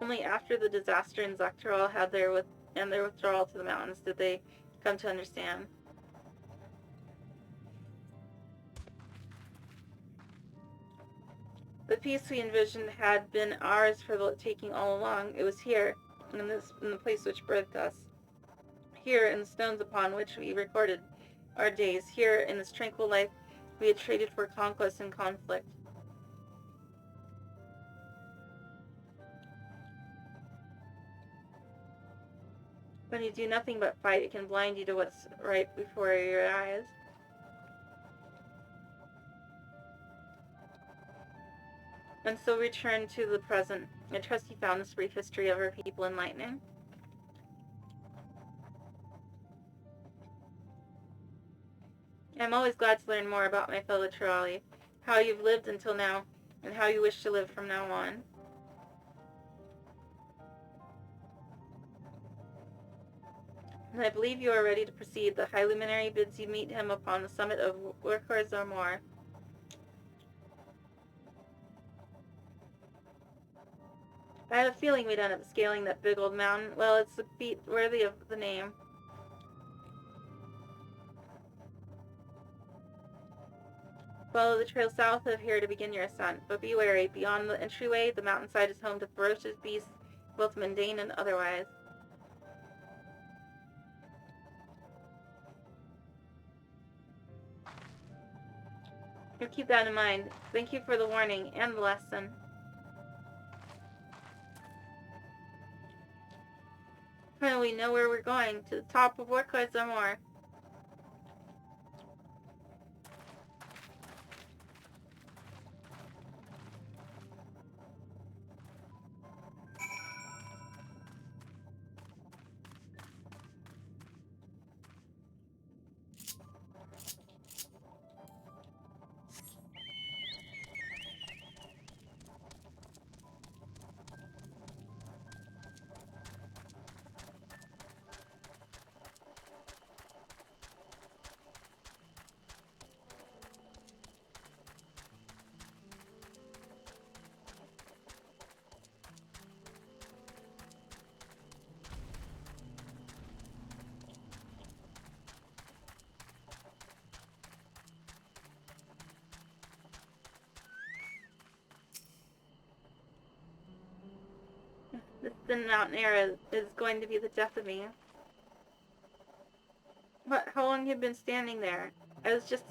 Only after the disaster in Zaktaral and their withdrawal to the mountains did they come to understand. The peace we envisioned had been ours for the taking all along. It was here, in the place which birthed us. Here, in the stones upon which we recorded our days. Here, in this tranquil life we had traded for conquest and conflict. When you do nothing but fight, it can blind you to what's right before your eyes. And so return to the present. I trust you found this brief history of our people enlightening. I'm always glad to learn more about my fellow Turali, how you've lived until now, and how you wish to live from now on. And I believe you are ready to proceed. The High Luminary bids you meet him upon the summit of Workhorse or more. I had a feeling we'd end up scaling that big old mountain. Well, it's a feat worthy of the name. Follow the trail south of here to begin your ascent, but be wary. Beyond the entryway, the mountainside is home to ferocious beasts, both mundane and otherwise. You'll keep that in mind. Thank you for the warning and the lesson. Finally, we know where we're going. To the top of Workhorse or more. This thin mountain air is going to be the death of me. What? How long have you been standing there? I was just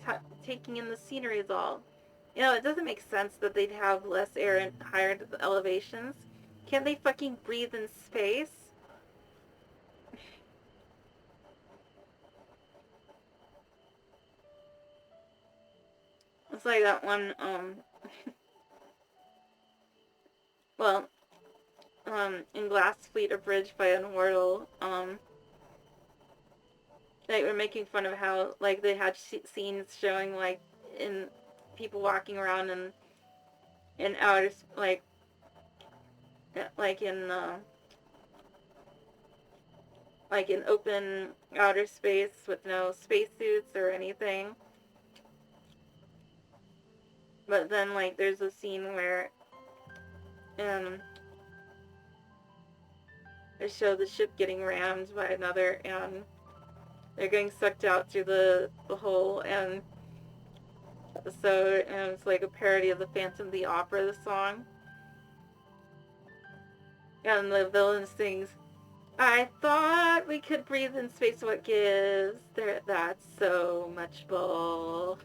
taking in the scenery is all. You know, it doesn't make sense that they'd have less air in higher elevations. Can't they fucking breathe in space? It's like that one, well, in Glass Fleet, A Bridge by Unwordle, they were making fun of how, like, they had scenes showing, like, in people walking around in outer, like in open outer space with no spacesuits or anything. But then, like, there's a scene where, they show the ship getting rammed by another, and they're getting sucked out through the hole, and so, and it's like a parody of the Phantom of the Opera, the song. And the villain sings, I thought we could breathe in space, what gives? That's so much bull.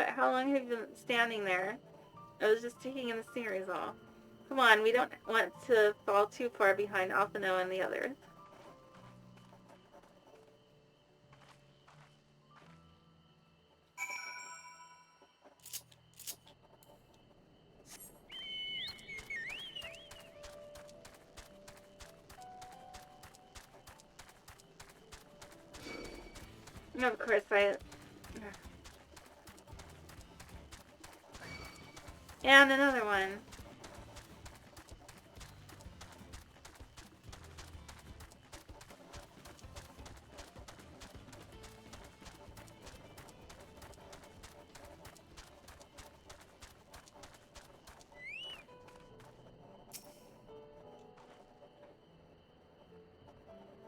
How long have you been standing there? I was just taking in the scenery all. Come on, we don't want to fall too far behind Alphino and the others. Of course, and another one.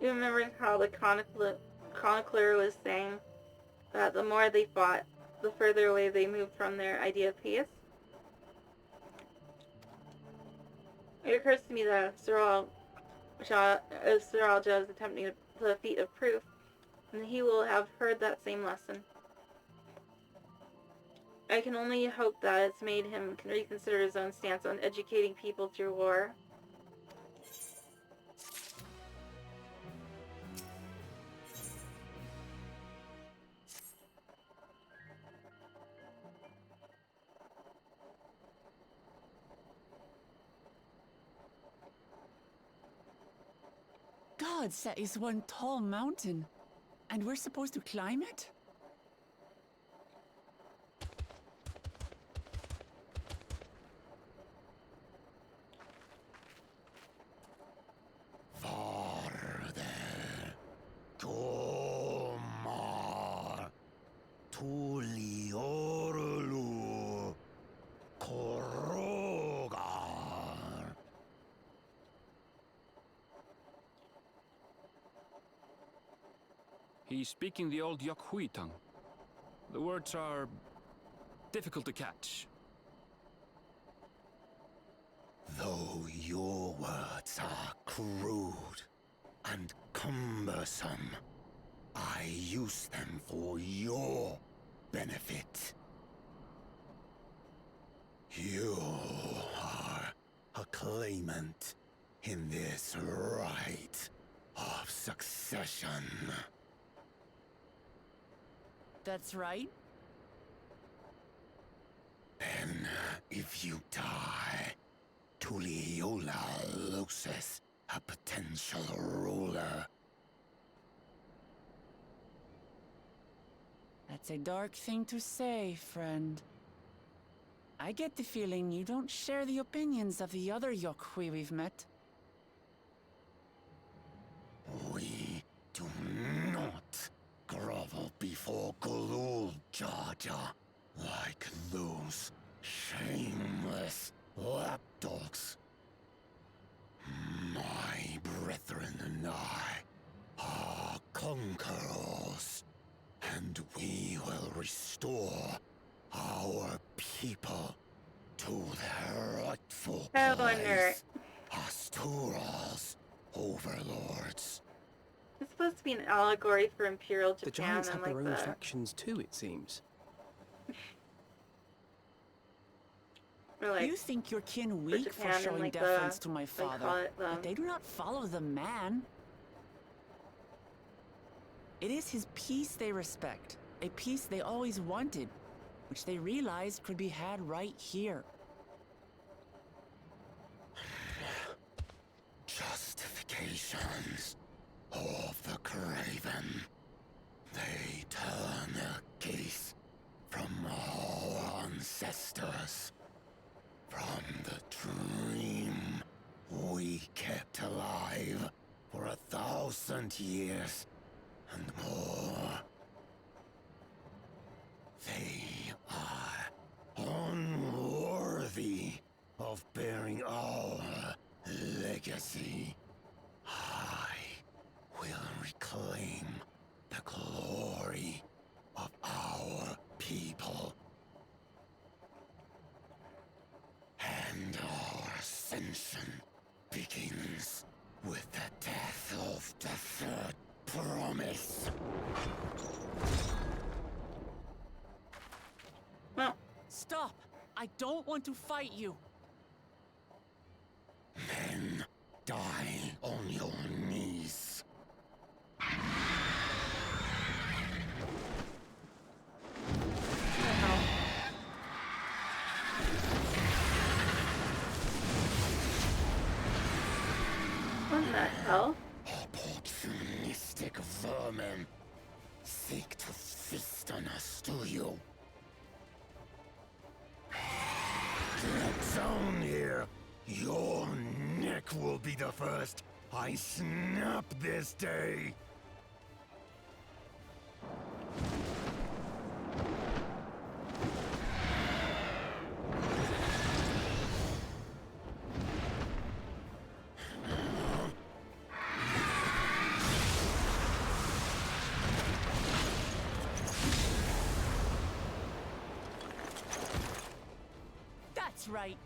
You remember how the chronicler was saying that the more they fought, the further away they moved from their idea of peace? It occurs to me that Sir Alja is attempting the feat of proof, and he will have heard that same lesson. I can only hope that it's made him reconsider his own stance on educating people through war. Gods, that is one tall mountain. And we're supposed to climb it? Tuliorlu Korogar. He's speaking the old Yokhui tongue. The words are difficult to catch. Though your words are crude and cumbersome, I use them for your benefit. You are a claimant in this right of succession. That's right. Then, if you die, Tuliola loses a potential ruler. That's a dark thing to say, friend. I get the feeling you don't share the opinions of the other Yokhui we've met. We do not grovel before Galul, Jar Jar, like those shameless lapdogs. My brethren and I are conquerors, and we will restore our people to their rightful I wonder. place as Tural's overlords. It's supposed to be an allegory for Imperial Japan. The giants and have like their own the factions too, it seems. or like You think your kin weak for Japan and showing like deference the to my they father, call it but they do not follow the man. It is his peace they respect, a peace they always wanted, which they realized could be had right here. Justifications of the craven. They turn their gaze from our ancestors, from the dream we kept alive for 1,000 years and more. They are unworthy of bearing our legacy. I will reclaim the glory of our people. And our ascension begins with the death of the third promise. well, Stop! I don't want to fight you! Then die on your knees. what the hell? Opportunistic vermin seek to feast on us, do you? Get down here! Your neck will be the first I snap this day! That's right.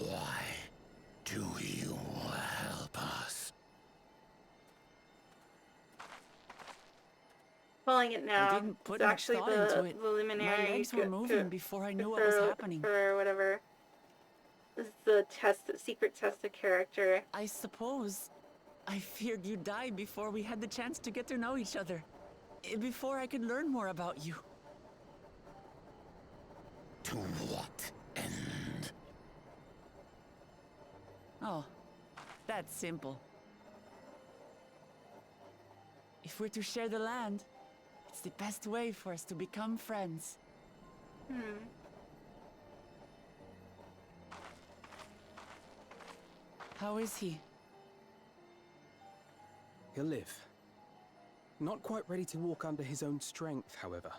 Why do you help us? Pulling it now. I didn't put It's much actually thought the into it. luminary. My legs were moving before I knew what was happening. Or whatever. This is the secret test of character. I suppose. I feared you'd die before we had the chance to get to know each other. Before I could learn more about you. To what end? Oh, that's simple. If we're to share the land, it's the best way for us to become friends. How is he? He'll live. Not quite ready to walk under his own strength, however.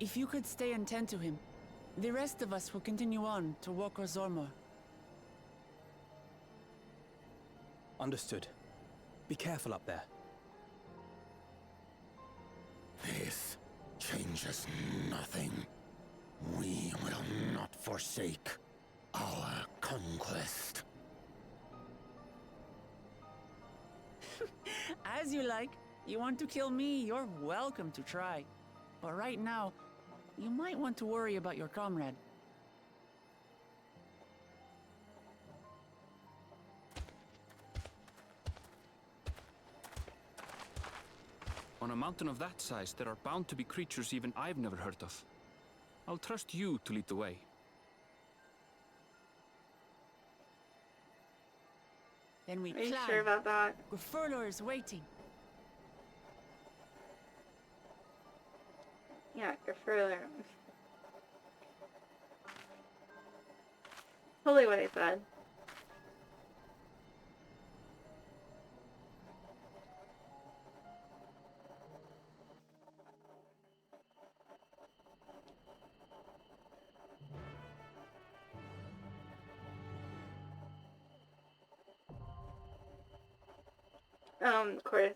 If you could stay and tend to him, the rest of us will continue on to Woko Zormor. Understood. Be careful up there. This changes nothing. We will not forsake our conquest. As you like. You want to kill me, you're welcome to try. But right now, you might want to worry about your comrade. On a mountain of that size, there are bound to be creatures even I've never heard of. I'll trust you to lead the way. Then we Are you climb. sure about that? Gefurler is waiting. Yeah, Gefurler. Totally what I said. Of course.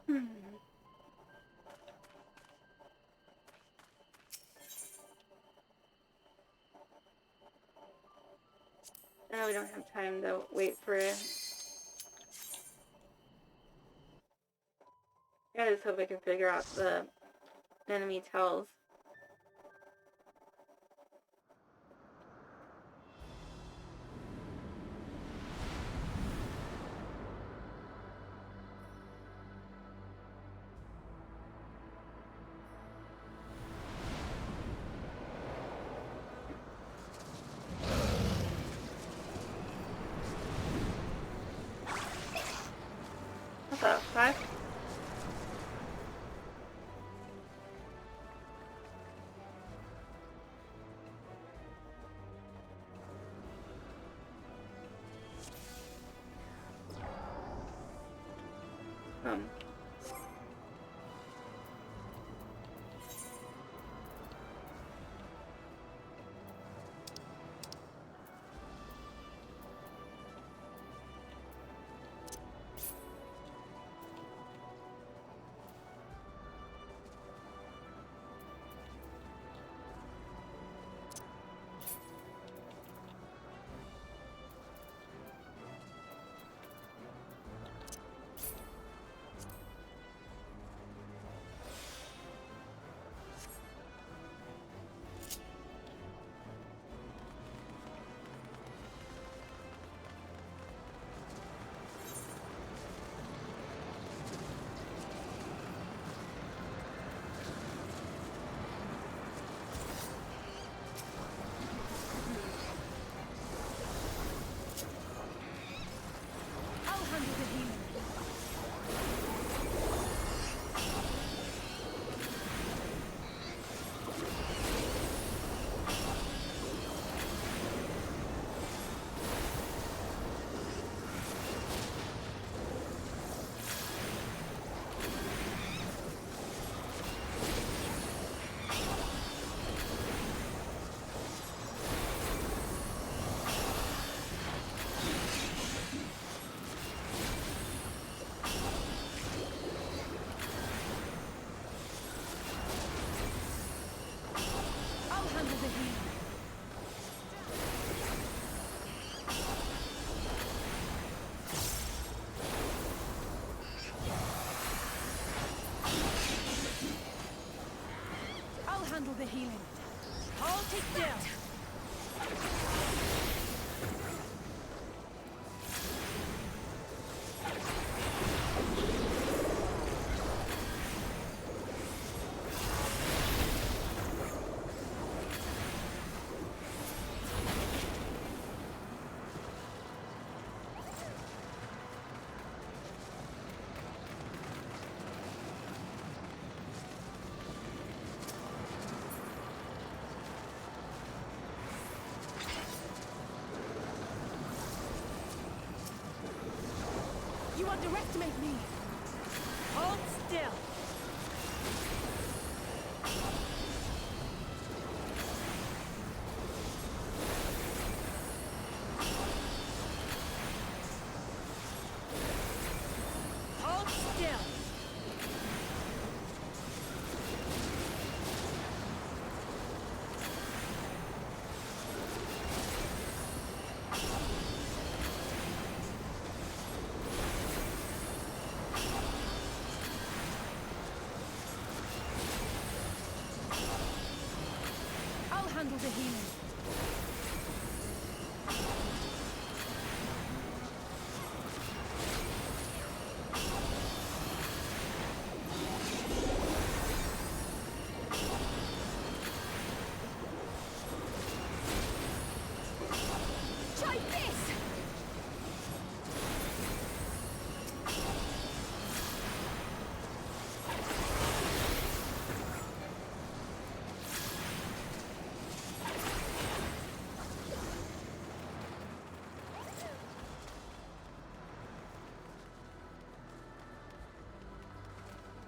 I know we don't have time to wait for it. I just hope I can figure out the enemy tells. What the fuck? Um. healing. Hold it still. You underestimate me. Hold still. Hold still. I'll handle the healing. Try this!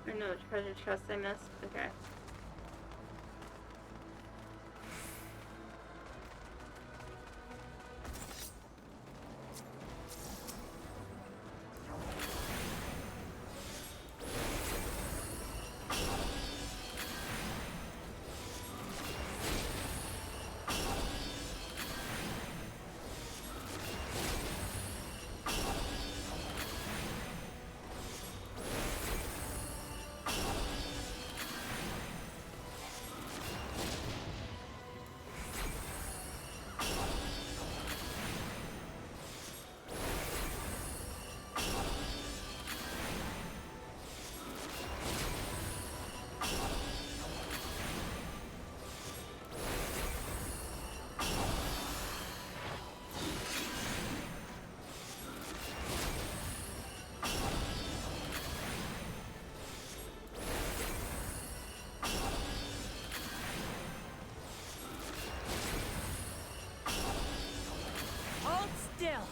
Or no, treasure chest I missed. Okay. Hold still.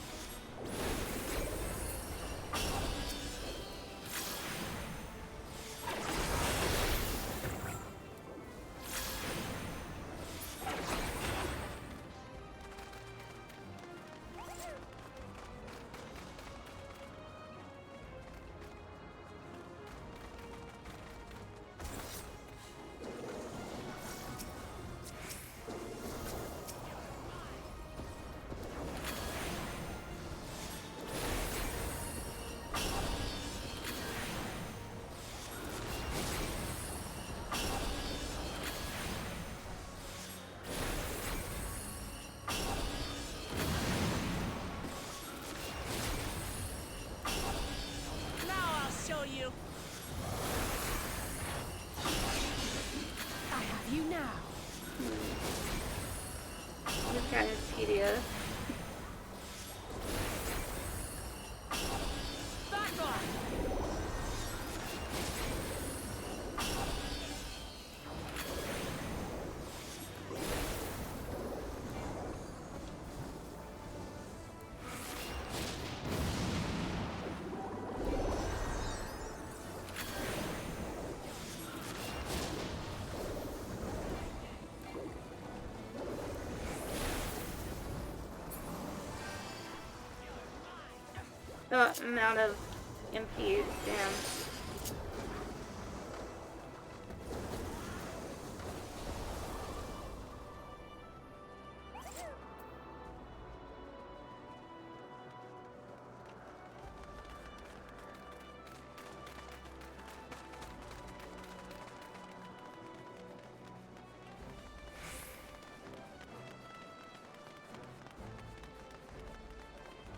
Now I'll show you. I have you now. This guy is tedious. Back off. The amount of infused, damn.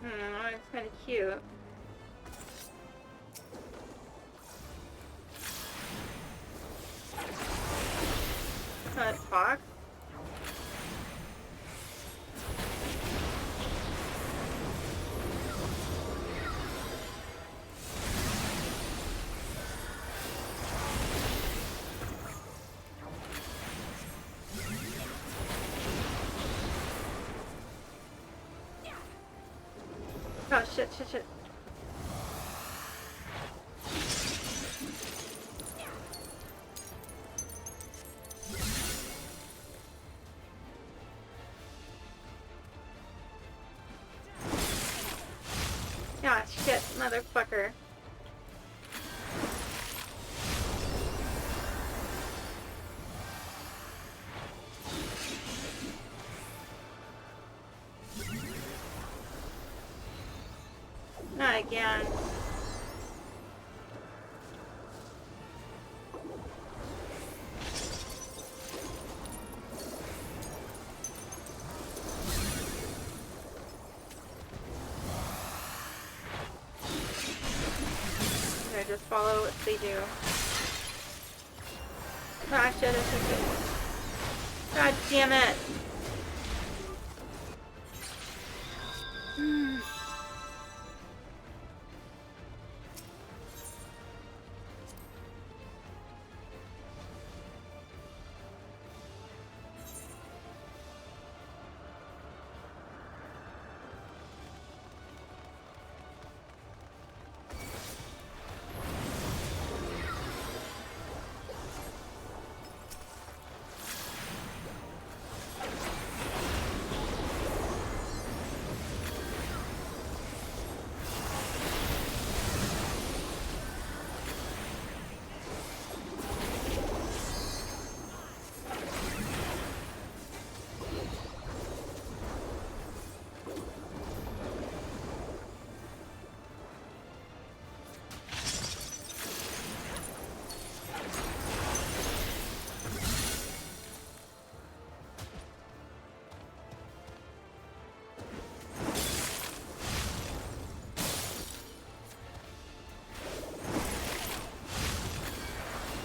It's kind of cute. A fox? Oh shit, shit, shit. Ah, shit, motherfucker. Not again. Okay, just follow what they do. Ah, shit, shit. God damn it.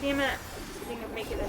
Damn it. I didn't make it in time.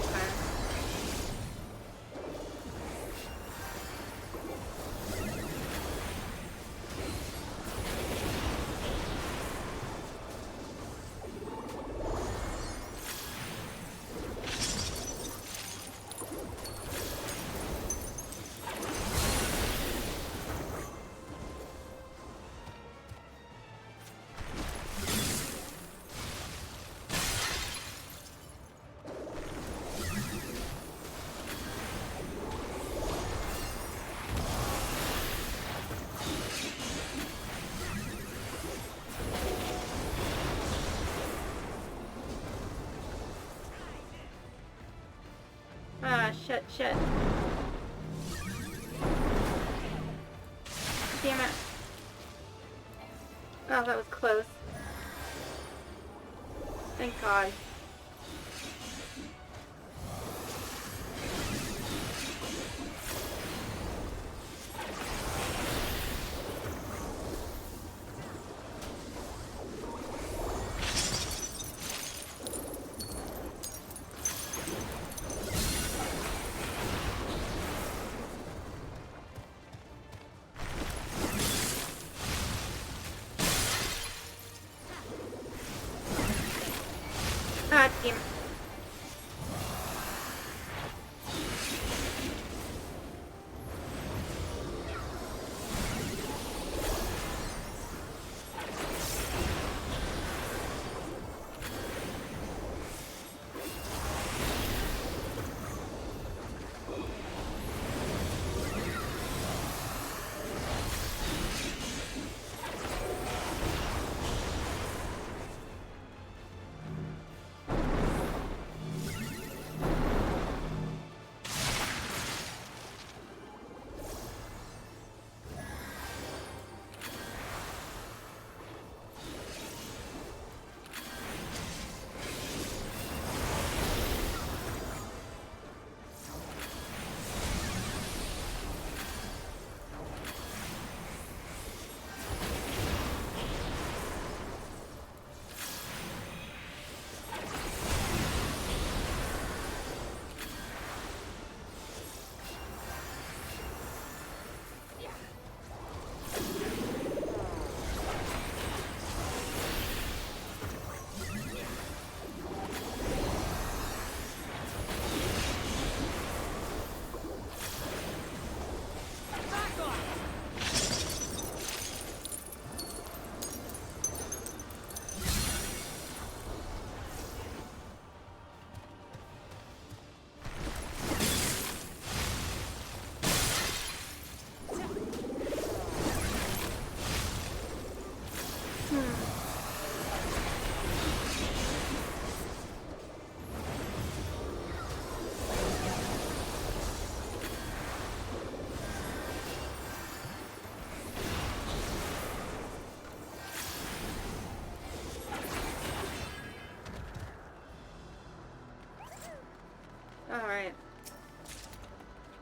Ah, shit, shit. Damn it. Oh, that was close. Thank God. Ah, damn it.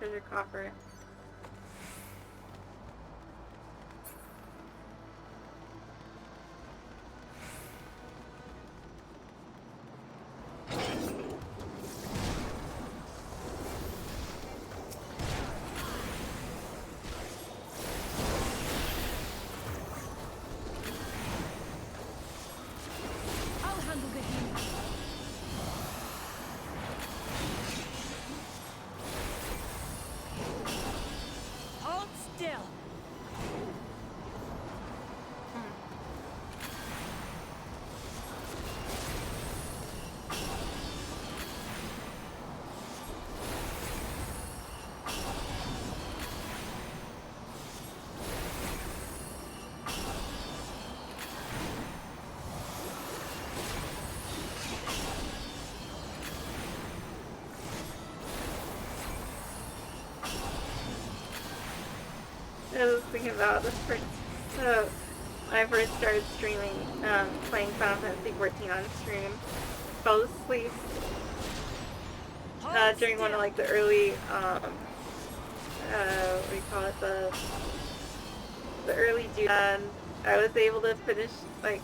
treasure coffer. I'll handle the healing. Hold still. I was thinking about the first, when I first started streaming, playing Final Fantasy XIV on stream. Fell asleep Hold during one of still. like the early, what do you call it, the early June, and I was able to finish, like,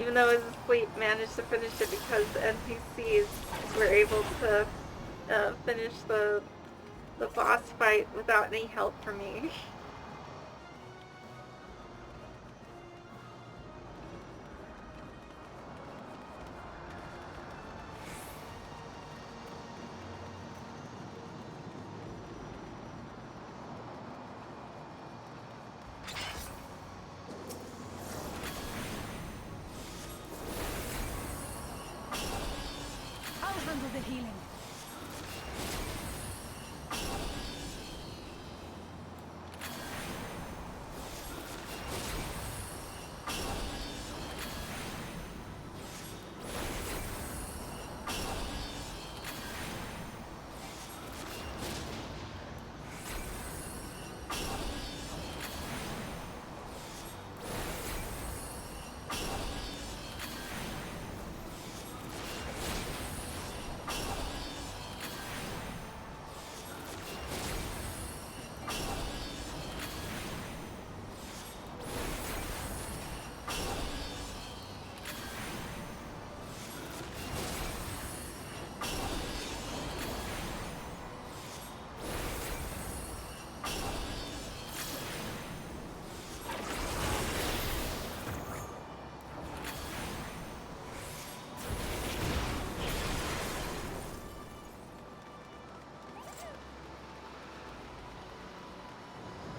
even though I was asleep, managed to finish it because the NPCs were able to finish the boss fight without any help from me. I'll handle the healing.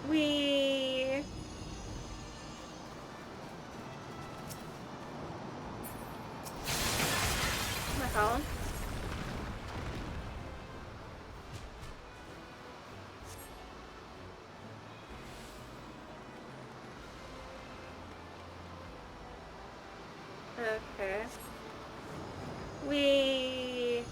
We what the hell? Okay. We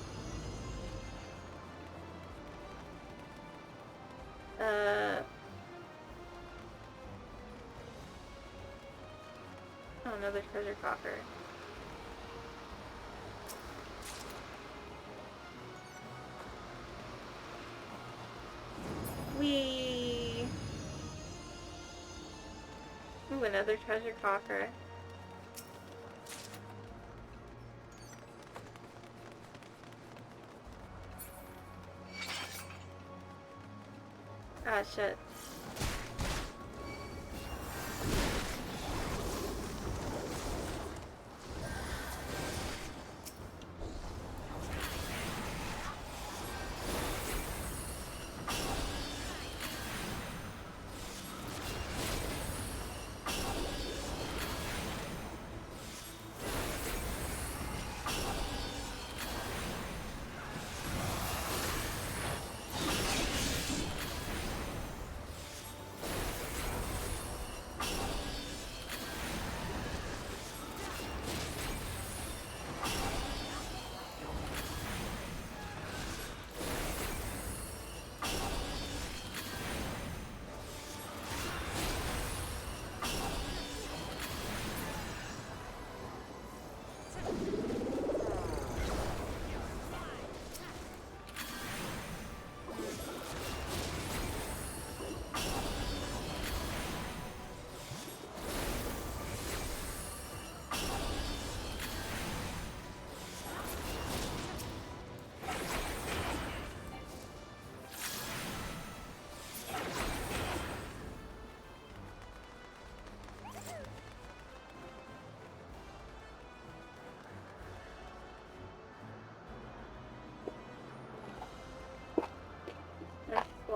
oh, another treasure coffer. We ooh, another treasure coffer. Ah, shit.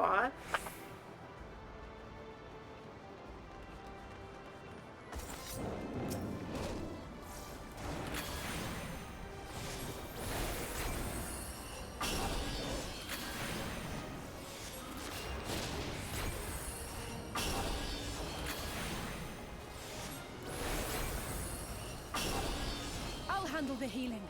off. I'll handle the healing.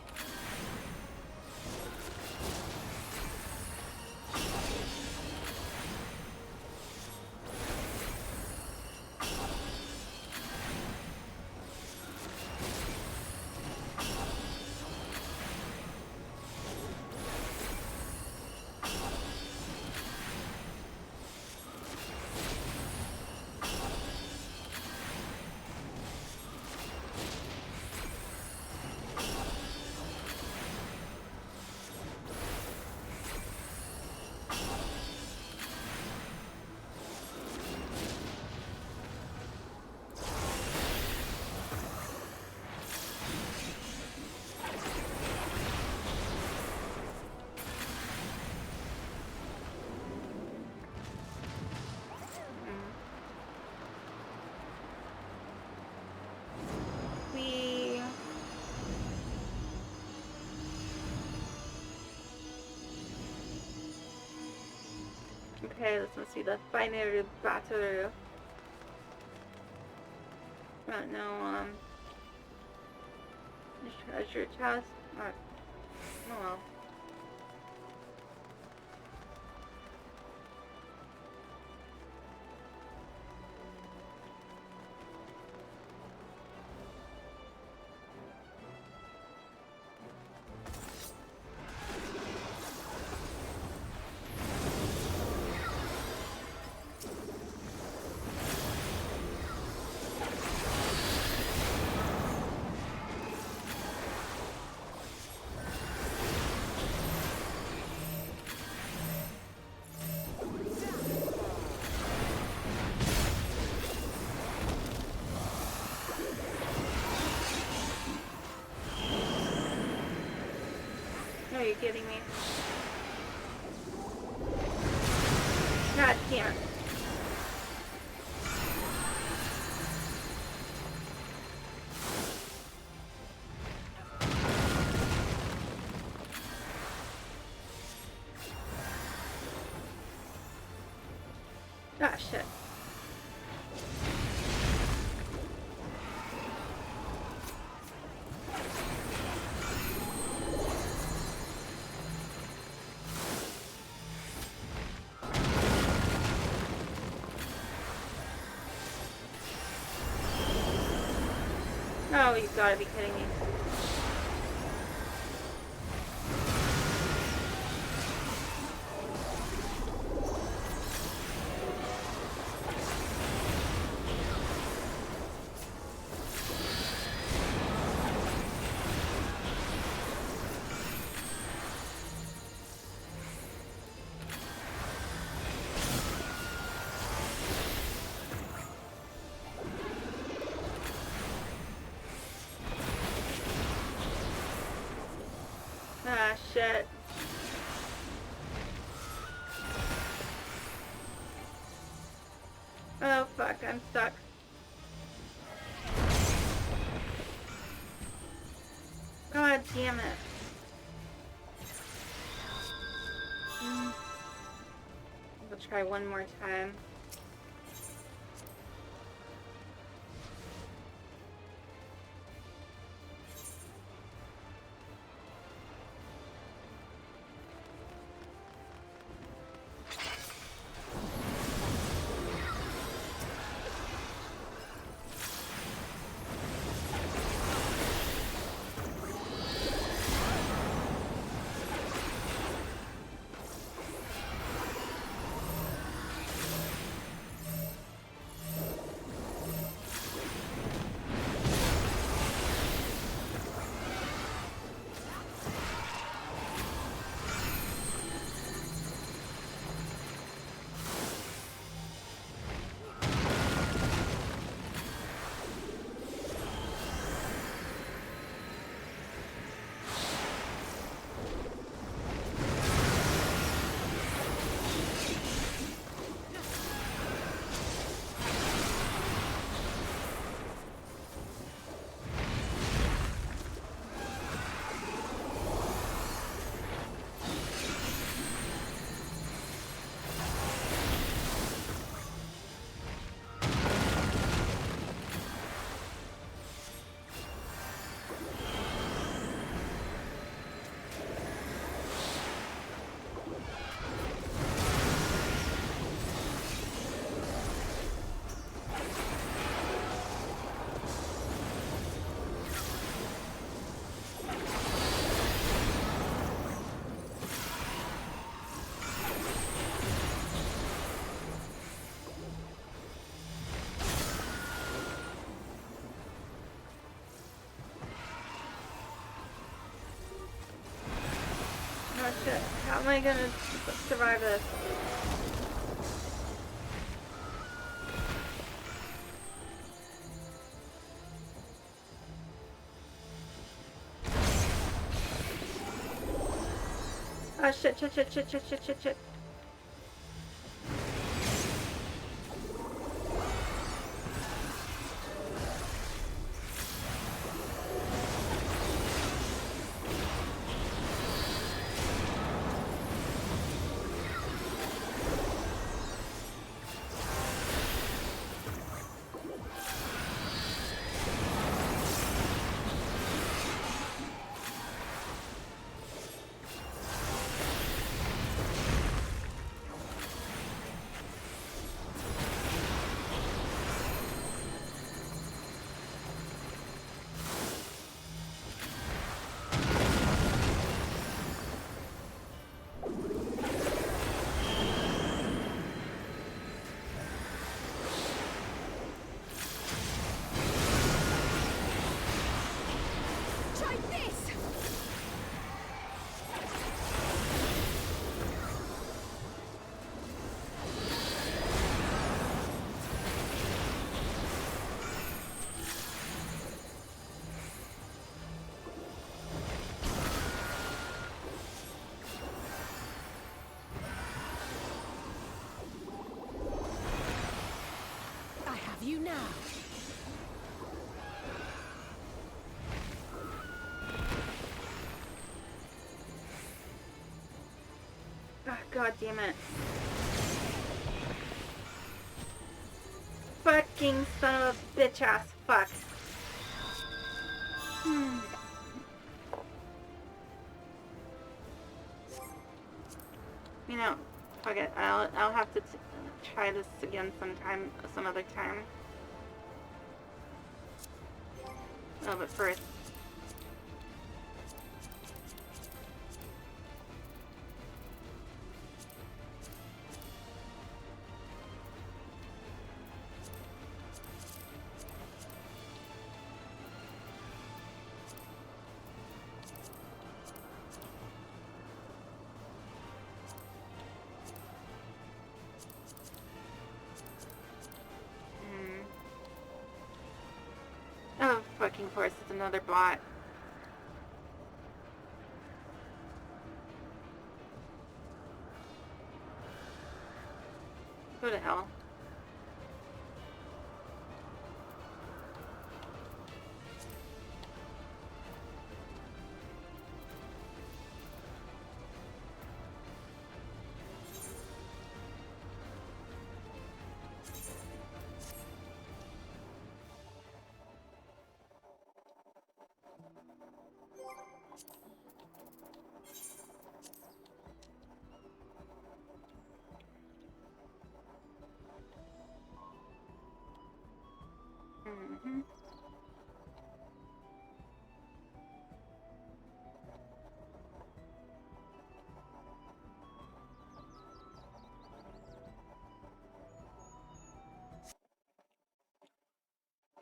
We okay, this must be the final battle. But no, the treasure chest. Oh well. Are you kidding me? God damn it. Ah, shit. Oh, you gotta be kidding me. Ah, shit. Oh, fuck, I'm stuck. God damn it. We'll try one more time. Shit, how am I gonna survive this? Oh shit, shit, shit, shit, shit, shit, shit, shit. You now. Oh, God damn it. Fucking son of a bitch ass fuck. You know, fuck it. I'll have to try this again some other time. Oh, but first. Oh, fucking course, it's another bot. Go to hell. Mm-hmm.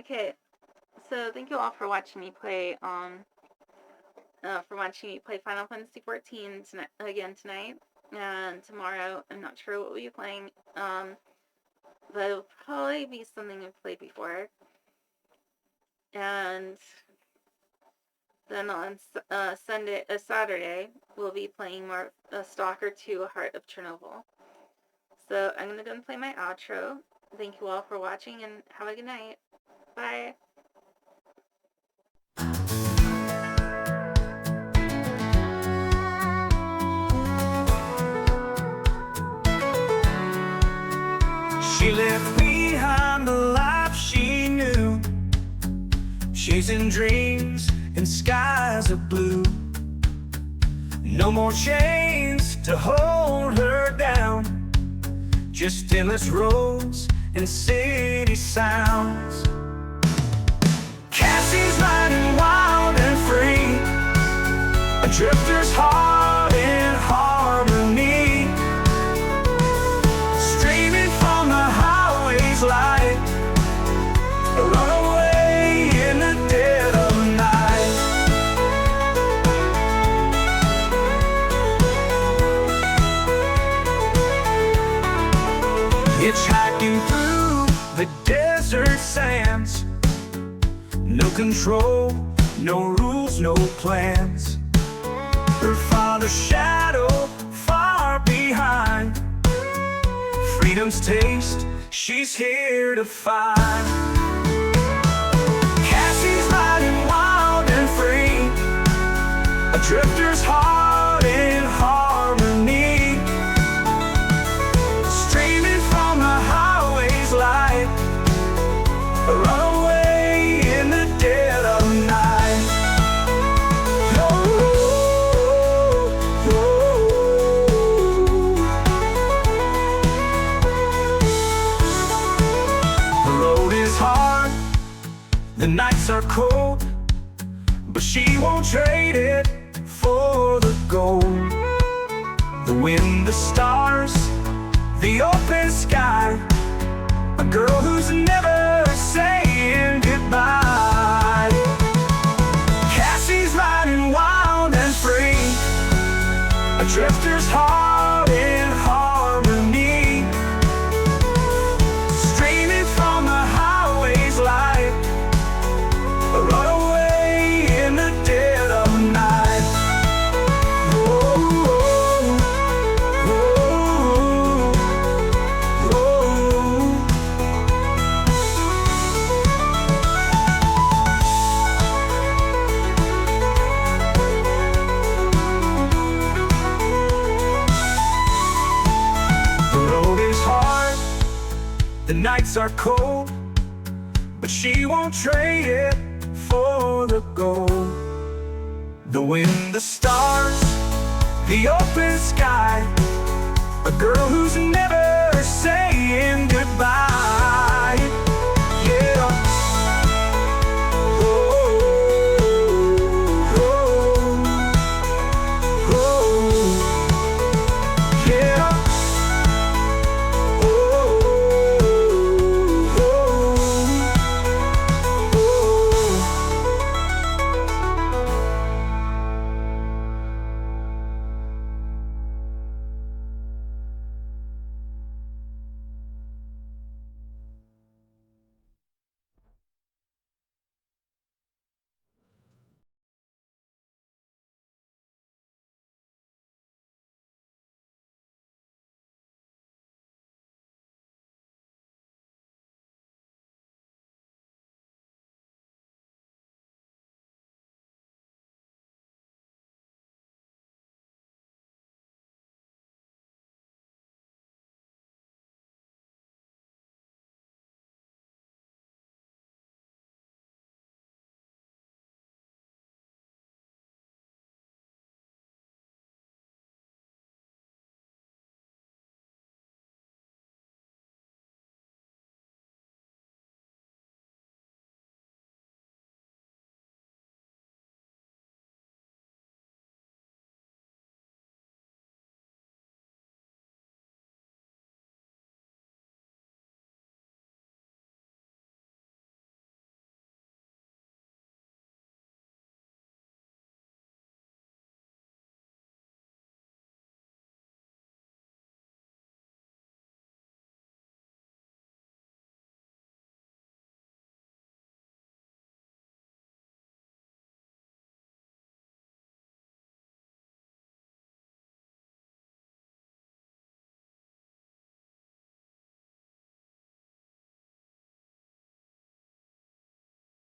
Okay, so thank you all for watching me play Final Fantasy XIV tonight, and tomorrow I'm not sure what we'll be playing. But it'll probably be something I've played before. And then on Saturday, we'll be playing more Stalker 2: Heart of Chernobyl. So I'm gonna go and play my outro. Thank you all for watching and have a good night. Bye. She left behind the life she knew, chasing dreams in skies of blue. No more chains to hold her down, just endless roads and city sounds. Cassie's riding wild and free, a drifter's heart in harmony, streaming from the highway's light, a runaway in the dead of night. hitchhiking through the desert sands. No control, no rules, no plans. Her father's shadow far behind. Freedom's taste, she's here to find. Cassie's riding wild and free, a drifter's heart in harmony, streaming from the highway's light, a runaway in the dead of night. The road is hard, the nights are cold, but she won't trade it for the gold. The wind, the stars, the open sky, a girl who's never saying goodbye. Cassie's riding wild and free, a drifter's heart in harmony, streaming from the highway's light, a runaway in the dead of night. The road is hard, the nights are cold, but she won't trade it for the gold. The wind, the stars, the open sky, a girl who's never